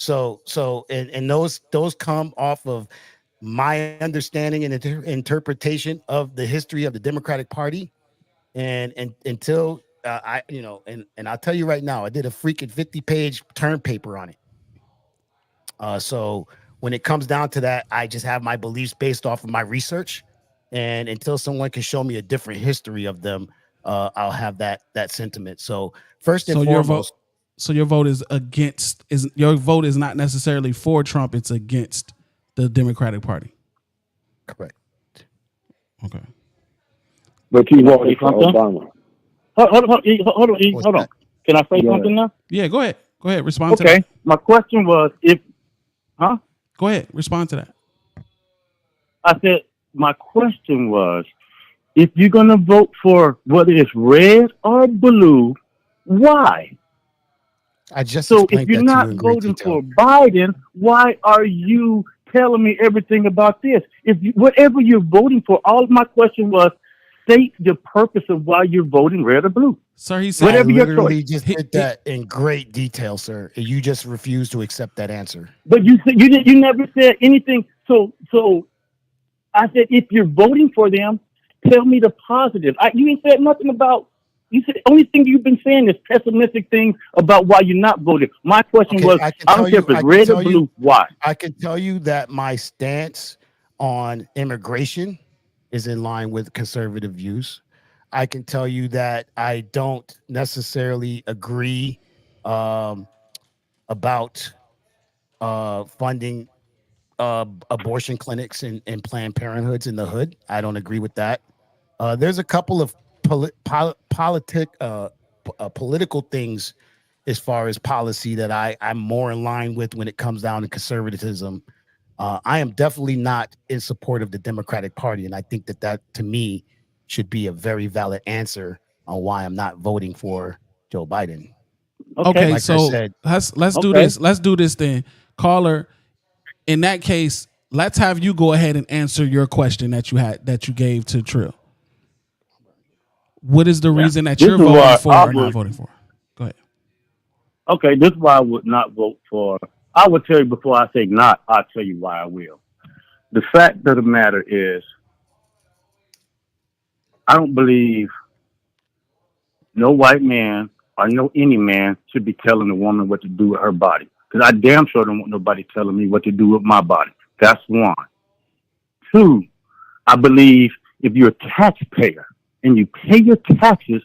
And those come off of my understanding and interpretation of the history of the Democratic Party. And until and I'll tell you right now, I did a freaking 50-page term paper on it. So when it comes down to that, I just have my beliefs based off of my research. And until someone can show me a different history of them, I'll have that sentiment. So first and So your vote. foremost, So your vote is against. Is your vote is not necessarily for Trump? It's against the Democratic Party. correct. Okay. But you Can I voted say for something? Obama. Hold on. Can I say Go something now? Yeah. Go ahead. Respond to Okay. that. My question was Go ahead. Respond to that. I said my question was if you're gonna vote for whether it's red or blue, why? I just So if explained you're that to you not in great voting detail. for Biden, why are you telling me everything about this? Whatever you're voting for, all of my question was state the purpose of why you're voting red or blue. Sir, he said. I Whatever your choice. literally just did that in great detail, sir. And you just refused to accept that answer. But you said you never said anything. So I said if you're voting for them, tell me the positive. You ain't said nothing about. You said only thing you've been saying is pessimistic things about why you're not voting. My question Okay, was, I can I tell don't care you. if it's I can red or tell you. blue. Why? I can tell you that my stance on immigration is in line with conservative views. I can tell you that I don't necessarily agree about funding abortion clinics and Planned Parenthoods in the hood. I don't agree with that. There's a couple of political things as far as policy that I'm more in line with when it comes down to conservatism. I am definitely not in support of the Democratic Party, and I think that to me should be a very valid answer on why I'm not voting for Joe Biden. Okay, Like I so said, let's do Okay. this. Let's do this then, caller. In that case, let's have you go ahead and answer your question that you gave to Trill. What is the Yeah. reason that This you're is voting why for I or not would. voting for? Go ahead. Okay, this is why I would not vote for. I would tell you before I say not. I'll tell you why I will. The fact of the matter is, I don't believe no white man or no any man should be telling a woman what to do with her body. Because I damn sure don't want nobody telling me what to do with my body. That's one. Two, I believe if you're a taxpayer and you pay your taxes,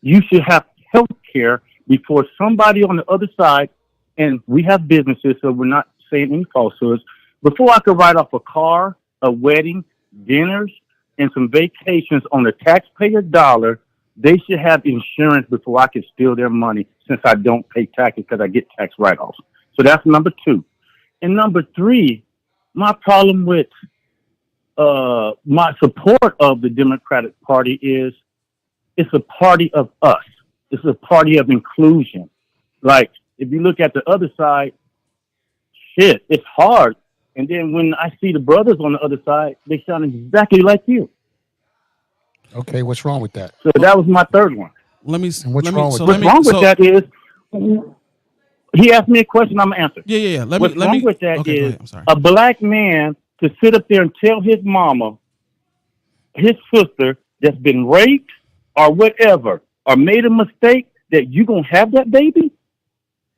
you should have health care before somebody on the other side, and we have businesses, so we're not saying any falsehoods. Before I could write off a car, a wedding, dinners, and some vacations on the taxpayer dollar, they should have insurance before I can steal their money since I don't pay taxes because I get tax write-offs. So that's number two. And number three, my problem with my support of the Democratic Party is it's a party of us. It's a party of inclusion. Like, if you look at the other side, shit, it's hard. And then when I see the brothers on the other side, they sound exactly like you. Okay, what's wrong with that? So that was my third one. Let me And what's let me wrong with so that? let What's me wrong with so that is he asked me a question, I'm gonna answer. yeah. What's Let wrong me with that okay, go is ahead. I'm sorry. a black man to sit up there and tell his mama, his sister that's been raped or whatever, or made a mistake that you gonna have that baby?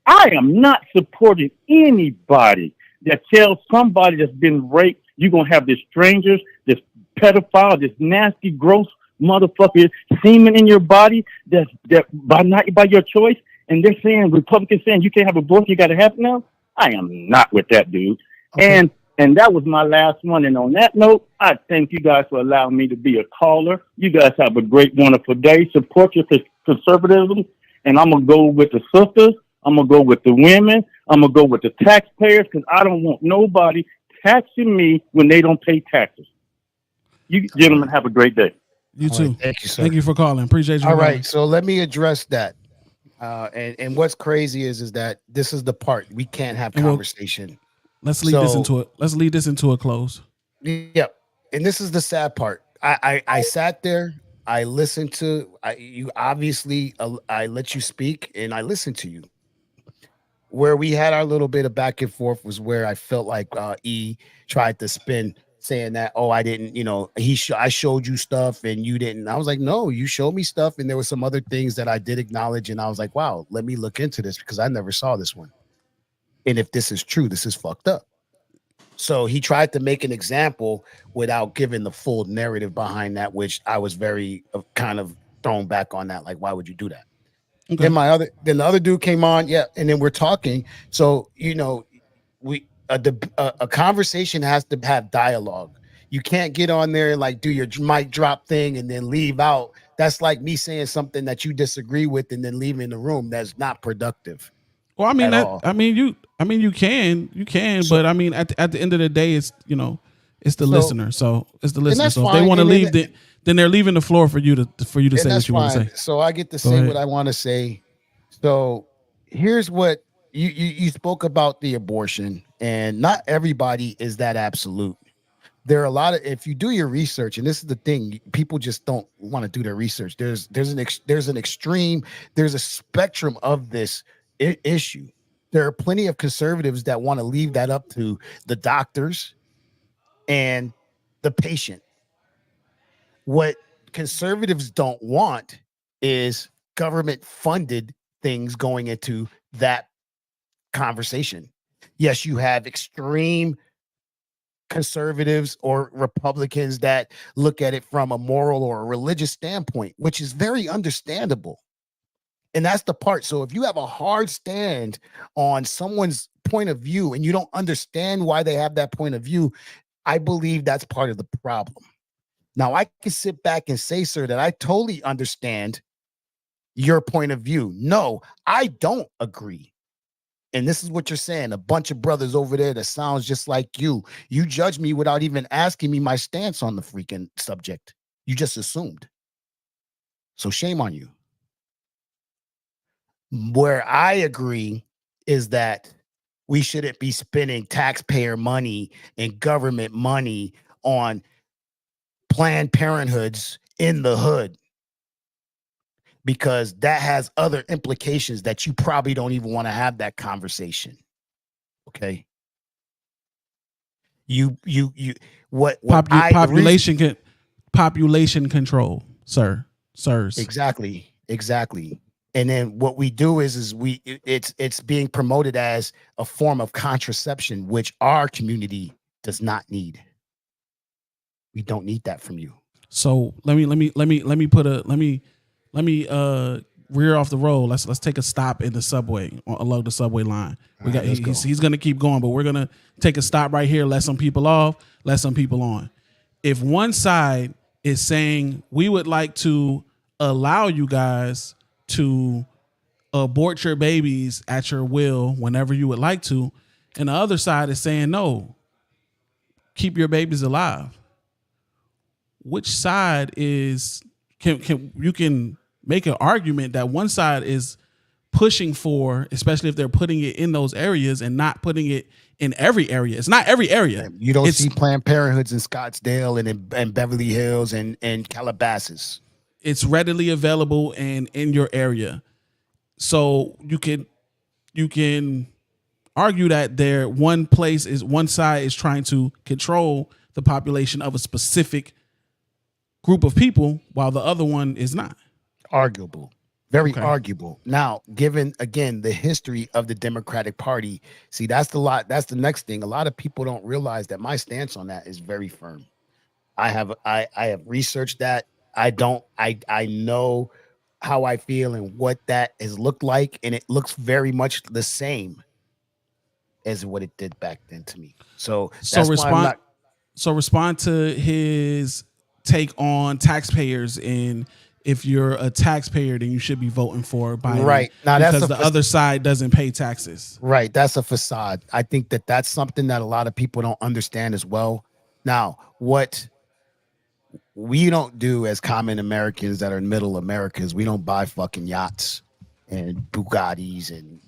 I am not supporting anybody that tells somebody that's been raped you're gonna have this strangers, this pedophile, this nasty, gross motherfucker semen in your body that by not by your choice, and they're saying Republicans saying you can't have abortion, you gotta have it now. I am not with that dude. Okay. And that was my last one. And on that note, I thank you guys for allowing me to be a caller. You guys have a great, wonderful day. Support your conservatism. And I'm going to go with the sisters. I'm going to go with the women. I'm going to go with the taxpayers because I don't want nobody taxing me when they don't pay taxes. You gentlemen have a great day. You All right. too. Thank you, sir. Thank you for calling. Appreciate you All for calling. right. So let me address that. And what's crazy is that this is the part we can't have And conversation. let's lead this So into it. Let's lead this into a close. yep. And this is the sad part. I sat there. I listened to you. Obviously, I let you speak, and I listened to you. Where we had our little bit of back and forth was where I felt like E tried to spin, saying that, oh, I didn't, I showed you stuff and you didn't. I was like, no, you showed me stuff, and there were some other things that I did acknowledge, and I was like, wow, let me look into this because I never saw this one. And if this is true, this is fucked up. So he tried to make an example without giving the full narrative behind that, which I was very kind of thrown back on that. Like, why would you do that? Okay. Then the other dude came on, yeah, and then we're talking. So a conversation has to have dialogue. You can't get on there and like do your mic drop thing and then leave out. That's like me saying something that you disagree with and then leaving the room. That's not productive Well, I mean at all. you can, So but I mean at the end of the day, it's it's the so listener. So it's the and listener. that's So if they fine. want to And leave, then they're leaving the floor for you to and say that's what you want to fine. say. So I get to Go say what ahead. I want to say. So here's what you spoke about the abortion, and not everybody is that absolute. There are a lot of if you do your research, and this is the thing, people just don't want to do their research. There's an extreme, there's a spectrum of this issue. There are plenty of conservatives that want to leave that up to the doctors and the patient. What conservatives don't want is government funded things going into that conversation. Yes, you have extreme conservatives or Republicans that look at it from a moral or a religious standpoint, which is very understandable. And that's the part. So if you have a hard stand on someone's point of view and you don't understand why they have that point of view, I believe that's part of the problem. Now, I can sit back and say, sir, that I totally understand your point of view. No, I don't agree. And this is what you're saying. A bunch of brothers over there that sounds just like you. You judge me without even asking me my stance on the freaking subject. You just assumed. So shame on you. Where I agree is that we shouldn't be spending taxpayer money and government money on Planned Parenthoods in the hood, because that has other implications that you probably don't even want to have that conversation. Okay. You what I the reason Population control, sir. Sirs. exactly. And then what we do is it's being promoted as a form of contraception, which our community does not need. We don't need that from you. So let me rear off the road. Let's take a stop in the subway along the subway line. We got Let's go. he's gonna keep going, but we're gonna take a stop right here. Let some people off. Let some people on. If one side is saying we would like to allow you guys to abort your babies at your will whenever you would like to, and the other side is saying no, keep your babies alive. Which side is can you can make an argument that one side is pushing for, especially if they're putting it in those areas and not putting it in every area. It's not every area. You don't It's see Planned Parenthoods in Scottsdale and Beverly Hills and Calabasas. it's readily available and in your area. So you can argue that there one side is trying to control the population of a specific group of people while the other one is not. Arguable. Very Okay. arguable. Now, given again the history of the Democratic Party, see that's the next thing. A lot of people don't realize that my stance on that is very firm. I have researched that. I know how I feel and what that has looked like, and it looks very much the same as what it did back then to me. So So that's why I'm respond not so respond to his take on taxpayers, and if you're a taxpayer then you should be voting for Biden right now. That's because a the other side doesn't pay taxes. right. That's a facade. I think that that's something that a lot of people don't understand as well. Now, what we don't do as common Americans that are in middle Americas, we don't buy fucking yachts and Bugattis and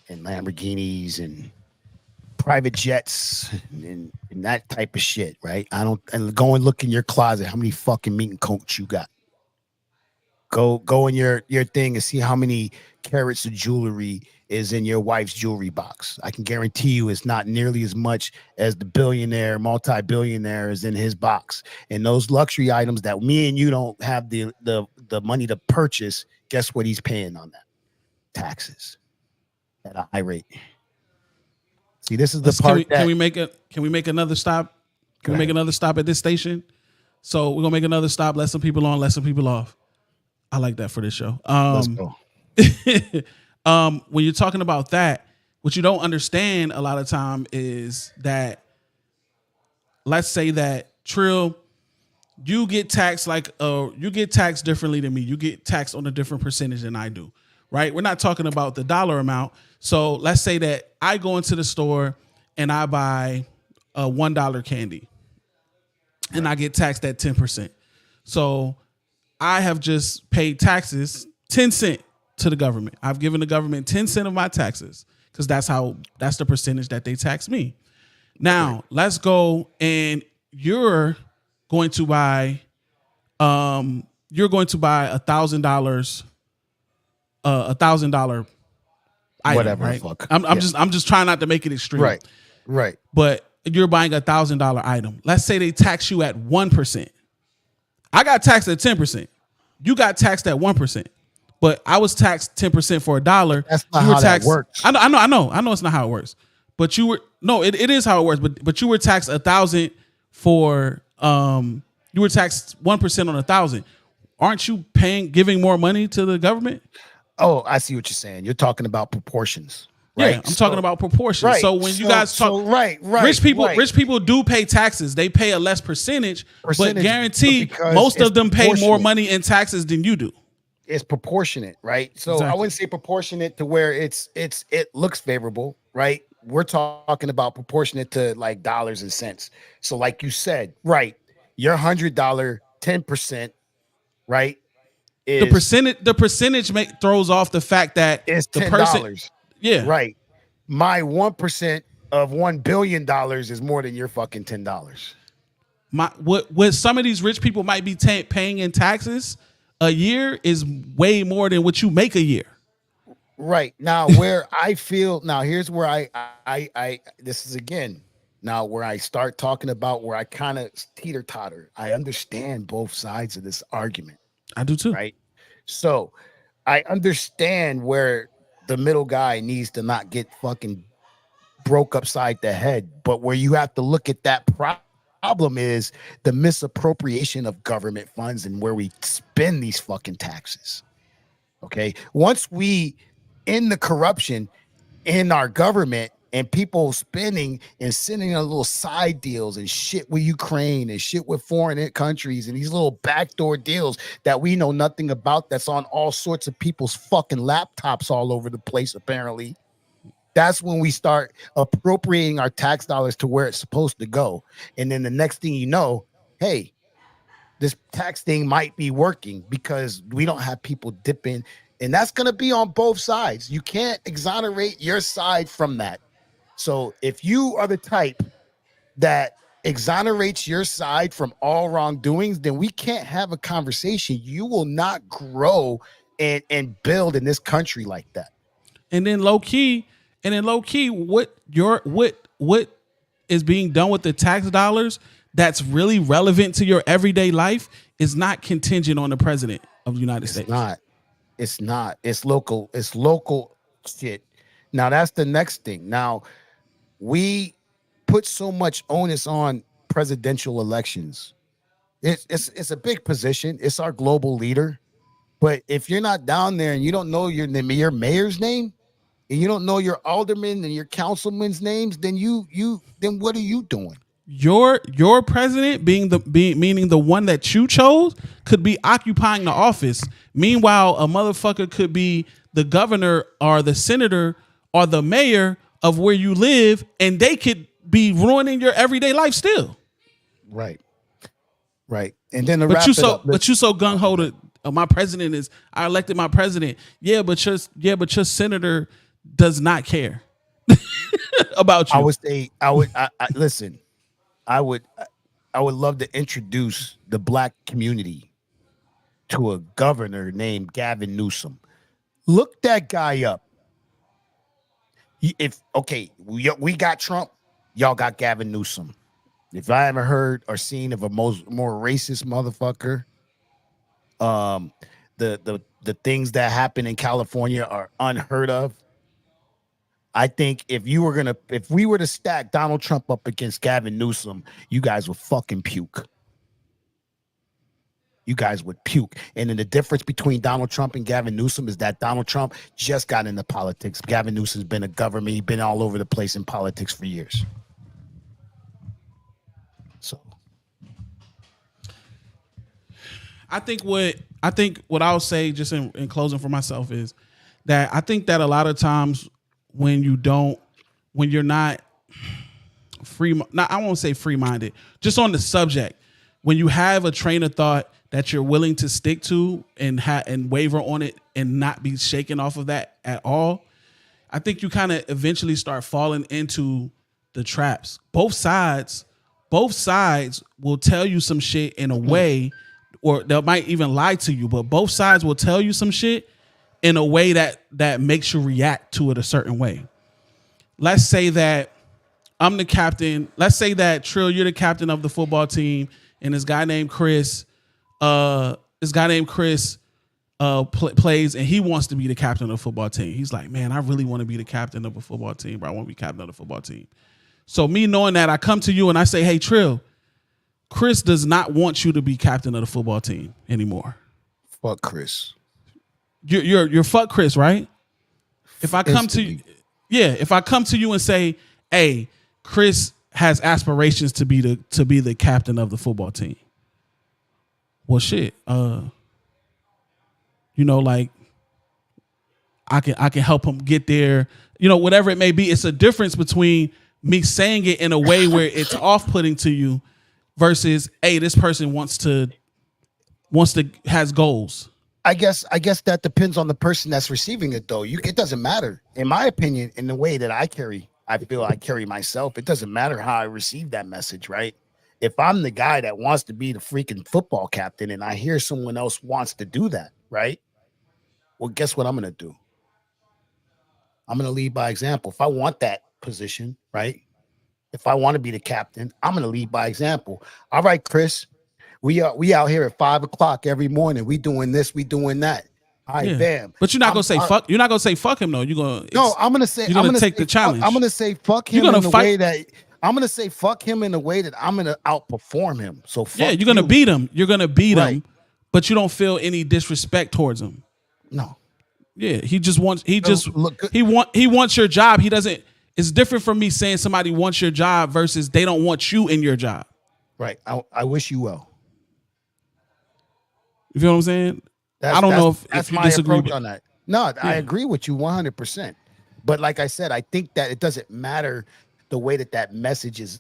Lamborghinis and private jets and that type of shit, right? I don't and go and look in your closet how many fucking meat and coats you got. Go in your thing and see how many carats of jewelry is in your wife's jewelry box. I can guarantee you it's not nearly as much as the billionaire, multi-billionaire is in his box. And those luxury items that me and you don't have the money to purchase, guess what he's paying on that? Taxes at a high rate. See, this is the Let's can part we that can we make another stop? Can go we make ahead. another stop at this station? So we're gonna make another stop, let some people on, let some people off. I like that for this show. Let's go. When you're talking about that, what you don't understand a lot of time is that, let's say that Trill, you get taxed differently than me. You get taxed on a different percentage than I do, right? We're not talking about the dollar amount. So let's say that I go into the store and I buy a $1 candy, and I get taxed at 10%. So I have just paid taxes 10 cents to the government. I've given the government 10 cents of my taxes because that's the percentage that they tax me. Now let's go and going to buy $1,000 $1,000 item, Whatever the right? fuck. I'm Yeah. I'm just trying not to make it extreme. Right. Right. But you're buying $1,000 item. Let's say they tax you at 1%. I got taxed at 10%. You got taxed at 1%. But I was taxed 10% for $1. That's not You were how that taxed, works. I know it's not how it works. But you were no, it is how it works. But you were taxed 1,000 for you were taxed 1% on 1,000. Aren't you giving more money to the government? Oh, I see what you're saying. You're talking about proportions, right? Yeah, I'm talking about proportions. right. So when you guys talk, right, rich people do pay taxes. They pay a less percentage, but Percentage, guaranteed because most it's of them pay more proportionate. money in taxes than you do. It's proportionate, right? So I Exactly. wouldn't say proportionate to where it looks favorable, right? We're talking about proportionate to like dollars and cents. So, like you said, right, your $100 10%, right, The percentage throws off the fact that is the person, $10, yeah, right? My 1% of $1 billion is more than your fucking $10. what some of these rich people might be paying in taxes a year is way more than what you make a year. Right now, where I feel now, here's where I this is again now where I start talking about where I kind of teeter totter. I understand both sides of this argument, I do too. right? So I understand where the middle guy needs to not get fucking broke upside the head, but where you have to look at that problem is the misappropriation of government funds and where we spend these fucking taxes. Okay, once we in the corruption in our government and people spending and sending a little side deals and shit with Ukraine and shit with foreign countries and these little backdoor deals that we know nothing about, that's on all sorts of people's fucking laptops all over the place, apparently. That's when we start appropriating our tax dollars to where it's supposed to go. And then the next thing you know, hey, this tax thing might be working because we don't have people dipping, and that's going to be on both sides. You can't exonerate your side from that. So if you are the type that exonerates your side from all wrongdoings, then we can't have a conversation. You will not grow and build in this country like that. And then low key, what is being done with the tax dollars that's really relevant to your everyday life is not contingent on the president of the United It's States. not. It's not. It's local. It's local shit. Now that's the next thing. Now we put so much onus on presidential elections. It's a big position. It's our global leader. But if you're not down there and you don't know your mayor's name and you don't know your alderman and your councilman's names, then then what are you doing? Your president meaning the one that you chose could be occupying the office. Meanwhile, a motherfucker could be the governor or the senator or the mayor of where you live, and they could be ruining your everyday life still. Right. Right. And then to But wrap you it so up, but you so gung ho to my president is I elected my president. Yeah, but your senator does not care about I you. would say I listen. I would I would love to introduce the black community to a governor named Gavin Newsom. Look that guy up. If okay, we got Trump, y'all got Gavin Newsom. If I ever heard or seen of a more racist motherfucker, um, the things that happen in California are unheard of. I think if we were to stack Donald Trump up against Gavin Newsom, you guys would fucking puke. You guys would puke. And then the difference between Donald Trump and Gavin Newsom is that Donald Trump just got into politics. Gavin Newsom's been a government. He's been all over the place in politics for years. So I think what I'll say just in closing for myself is that I think that a lot of times when you're not free, not I won't say free minded, just on the subject, when you have a train of thought that you're willing to stick to and waver on it and not be shaken off of that at all, I think you kind of eventually start falling into the traps. Both sides will tell you some shit in a way, or they might even lie to you, but both sides will tell you some shit in a way that makes you react to it a certain way. Let's say that I'm the captain. Let's say that Trill, you're the captain of the football team, and this guy named Chris, plays, and he wants to be the captain of the football team. He's like, man, I really want to be the captain of a football team, but I want to be captain of the football team. So me knowing that, I come to you and I say, hey, Trill, Chris does not want you to be captain of the football team anymore. fuck Chris. You're fuck Chris, right? If I come to you, if I come to you and say, hey, Chris has aspirations to be the captain of the football team. Well, shit, like I can help him get there. Whatever it may be. It's a difference between me saying it in a way where it's off-putting to you versus, hey, this person wants to has goals. I guess that depends on the person that's receiving it, though. It doesn't matter, in my opinion, in the way that I feel I carry myself. It doesn't matter how I receive that message, right? If I'm the guy that wants to be the freaking football captain and I hear someone else wants to do that, right? Well, guess what I'm gonna do? I'm gonna lead by example. If I want that position, right? If I want to be the captain, I'm gonna lead by example. All right, Chris, we out here at 5 o'clock every morning. We doing this, we doing that. All right, Yeah. bam. But you're not gonna say fuck. You're not gonna say fuck him though. You're gonna No, I'm gonna say you're gonna I'm gonna take say, the challenge. I'm gonna say fuck him You're gonna in the fight- way that I'm gonna say fuck him in the way that I'm gonna outperform him. So fuck Yeah, you're gonna you. beat him. You're gonna beat Right. him, but you don't feel any disrespect towards him. No. Yeah, he just wants. He just look good. he wants your job. He doesn't. It's different from me saying somebody wants your job versus they don't want you in your job. Right. I wish you well. You feel what I'm saying? That's, I don't know that's if you my disagree. approach on that. No, I agree with you 100%. But like I said, I think that it doesn't matter the way that message is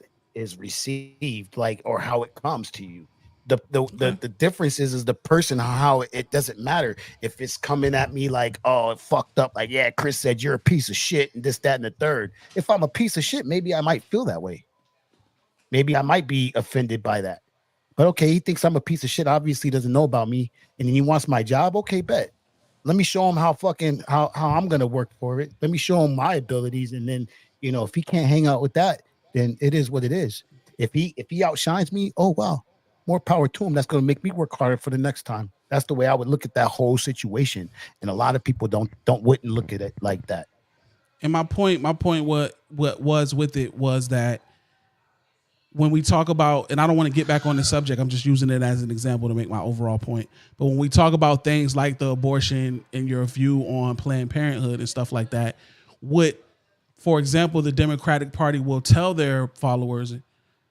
received, like, or how it comes to you. Okay. The difference is the person, how it doesn't matter if it's coming at me like, oh, it fucked up, like, yeah, Chris said you're a piece of shit and this, that, and the third. If I'm a piece of shit, maybe I might feel that way. Maybe I might be offended by that. But okay, he thinks I'm a piece of shit. Obviously, doesn't know about me, and then he wants my job. Okay, bet. Let me show him how fucking how I'm gonna work for it. Let me show him my abilities, and then if he can't hang out with that, then it is what it is. If he outshines me, oh wow, more power to him. That's gonna make me work harder for the next time. That's the way I would look at that whole situation. And a lot of people don't wouldn't look at it like that. And my point, what was with it was that when we talk about, and I don't want to get back on the subject, I'm just using it as an example to make my overall point. But when we talk about things like the abortion and your view on Planned Parenthood and stuff like that, what, for example, the Democratic Party will tell their followers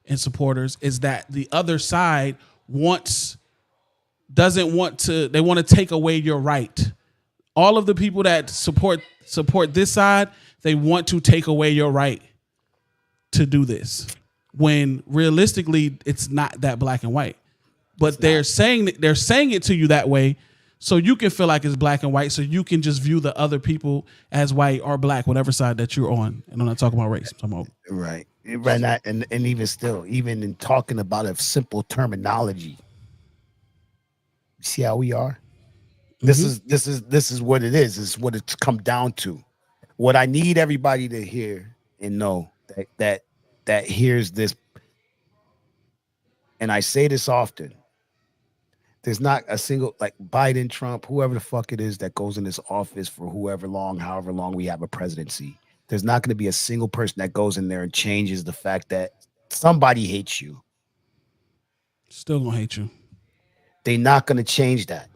and supporters is that the other side wants doesn't want to, they want to take away your right. All of the people that support this side, they want to take away your right to do this, when realistically it's not that black and white. But they're saying it to you that way so you can feel like it's black and white, so you can just view the other people as white or black, whatever side that you're on. And I'm not talking about race, I'm talking about Right. Right. And even still, even in talking about a simple terminology, see how we are. This is what it is. This is what it's come down to. What I need everybody to hear and know that hears this, and I say this often. There's not a single, like, Biden, Trump, whoever the fuck it is that goes in this office for however long we have a presidency. There's not going to be a single person that goes in there and changes the fact that somebody hates you. still gonna hate you. They're not going to change that.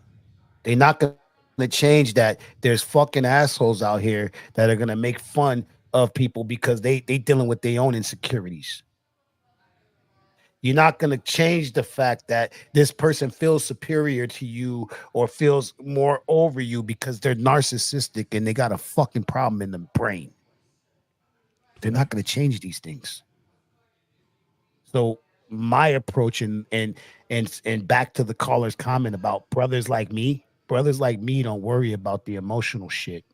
They're not going to change that. There's fucking assholes out here that are going to make fun of people because they dealing with their own insecurities. You're not going to change the fact that this person feels superior to you or feels more over you because they're narcissistic and they got a fucking problem in the brain. They're not going to change these things. So my approach, and back to the caller's comment about brothers like me don't worry about the emotional shit.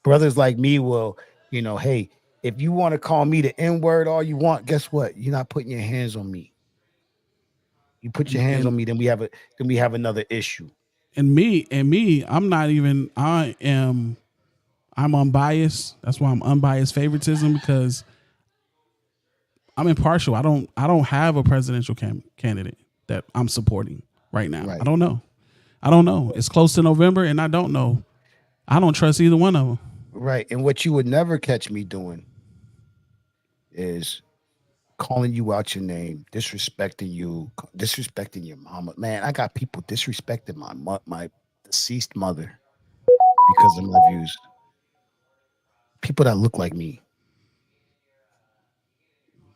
Brothers like me will, hey, if you want to call me the N word all you want, guess what? You're not putting your hands on me. You put your And hands and on me, then we have another issue. and me, I'm unbiased. That's why I'm unbiased favoritism, because I'm impartial. I don't have a presidential candidate that I'm supporting right now. I Right. don't know. I don't know. It's close to November, and I don't know. I don't trust either one of them. Right. And what you would never catch me doing is calling you out your name, disrespecting you, disrespecting your mama. Man, I got people disrespecting my deceased mother because of my views. People that look like me,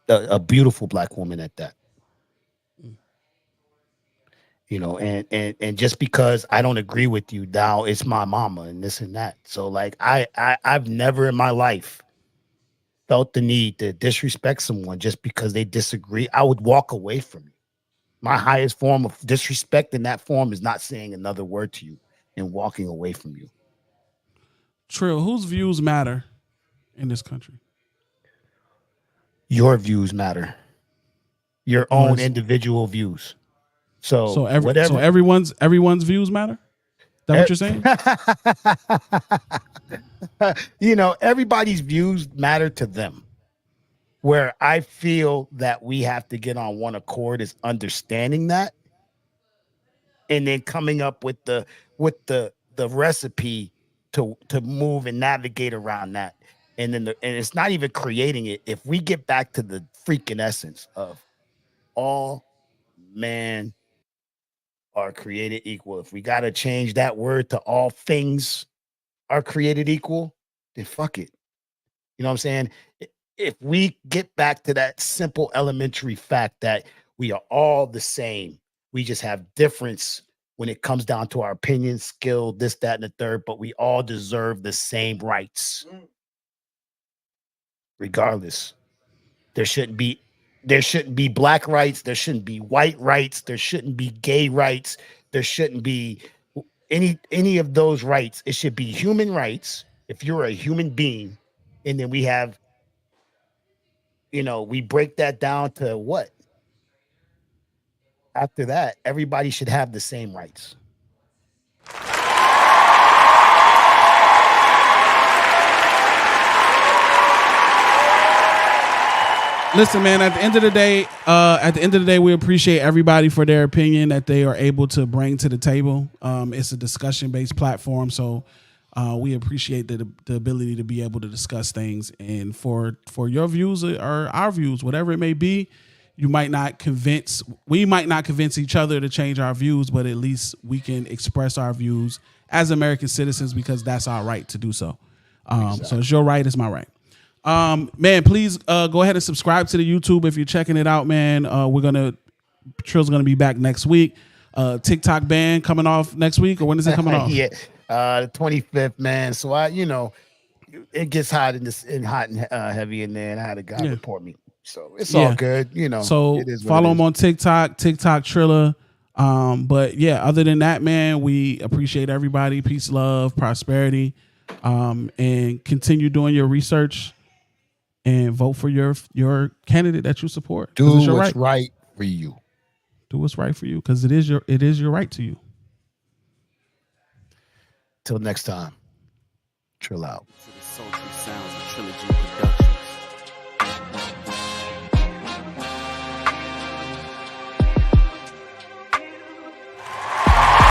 a beautiful black woman at that. And just because I don't agree with you now, it's my mama and this and that. So like I've never in my life felt the need to disrespect someone just because they disagree. I would walk away from you. My highest form of disrespect in that form is not saying another word to you and walking away from you. Trill, whose views matter in this country? Your views matter. Your own Yours. individual views. So So every so whatever. everyone's views matter. Is that what e- you're saying? Everybody's views matter to them. Where I feel that we have to get on one accord is understanding that, and then coming up with the recipe to move and navigate around that. And it's not even creating it. If we get back to the freaking essence of all man are created equal, if we got to change that word to all things are created equal, then fuck it. You know what I'm saying? If we get back to that simple elementary fact that we are all the same, we just have difference when it comes down to our opinion, skill, this, that, and the third, but we all deserve the same rights, regardless. There shouldn't be There shouldn't be black rights. There shouldn't be white rights. There shouldn't be gay rights. There shouldn't be any of those rights. It should be human rights if you're a human being. And then we have, we break that down to what? After that, everybody should have the same rights. Listen, man, at the end of the day, we appreciate everybody for their opinion that they are able to bring to the table. It's a discussion-based platform, so we appreciate the ability to be able to discuss things. And for your views or our views, whatever it may be, we might not convince each other to change our views, but at least we can express our views as American citizens because that's our right to do so. Exactly. So it's your right, it's my right. Man, please go ahead and subscribe to the YouTube if you're checking it out, man. Trill's gonna be back next week. TikTok ban coming off next week, or when is it coming off? Yeah, the 25th, man. So it gets hot and heavy in there, and I had a guy report me. So it's all good, So follow him on TikTok Trilla. But yeah, other than that, man, we appreciate everybody. Peace, love, prosperity, and continue doing your research. And vote for your candidate that you support. Do what's right for you. Do what's right for you because it is your right to you. Till next time, Trill out. To the sultry sounds of Trillizum.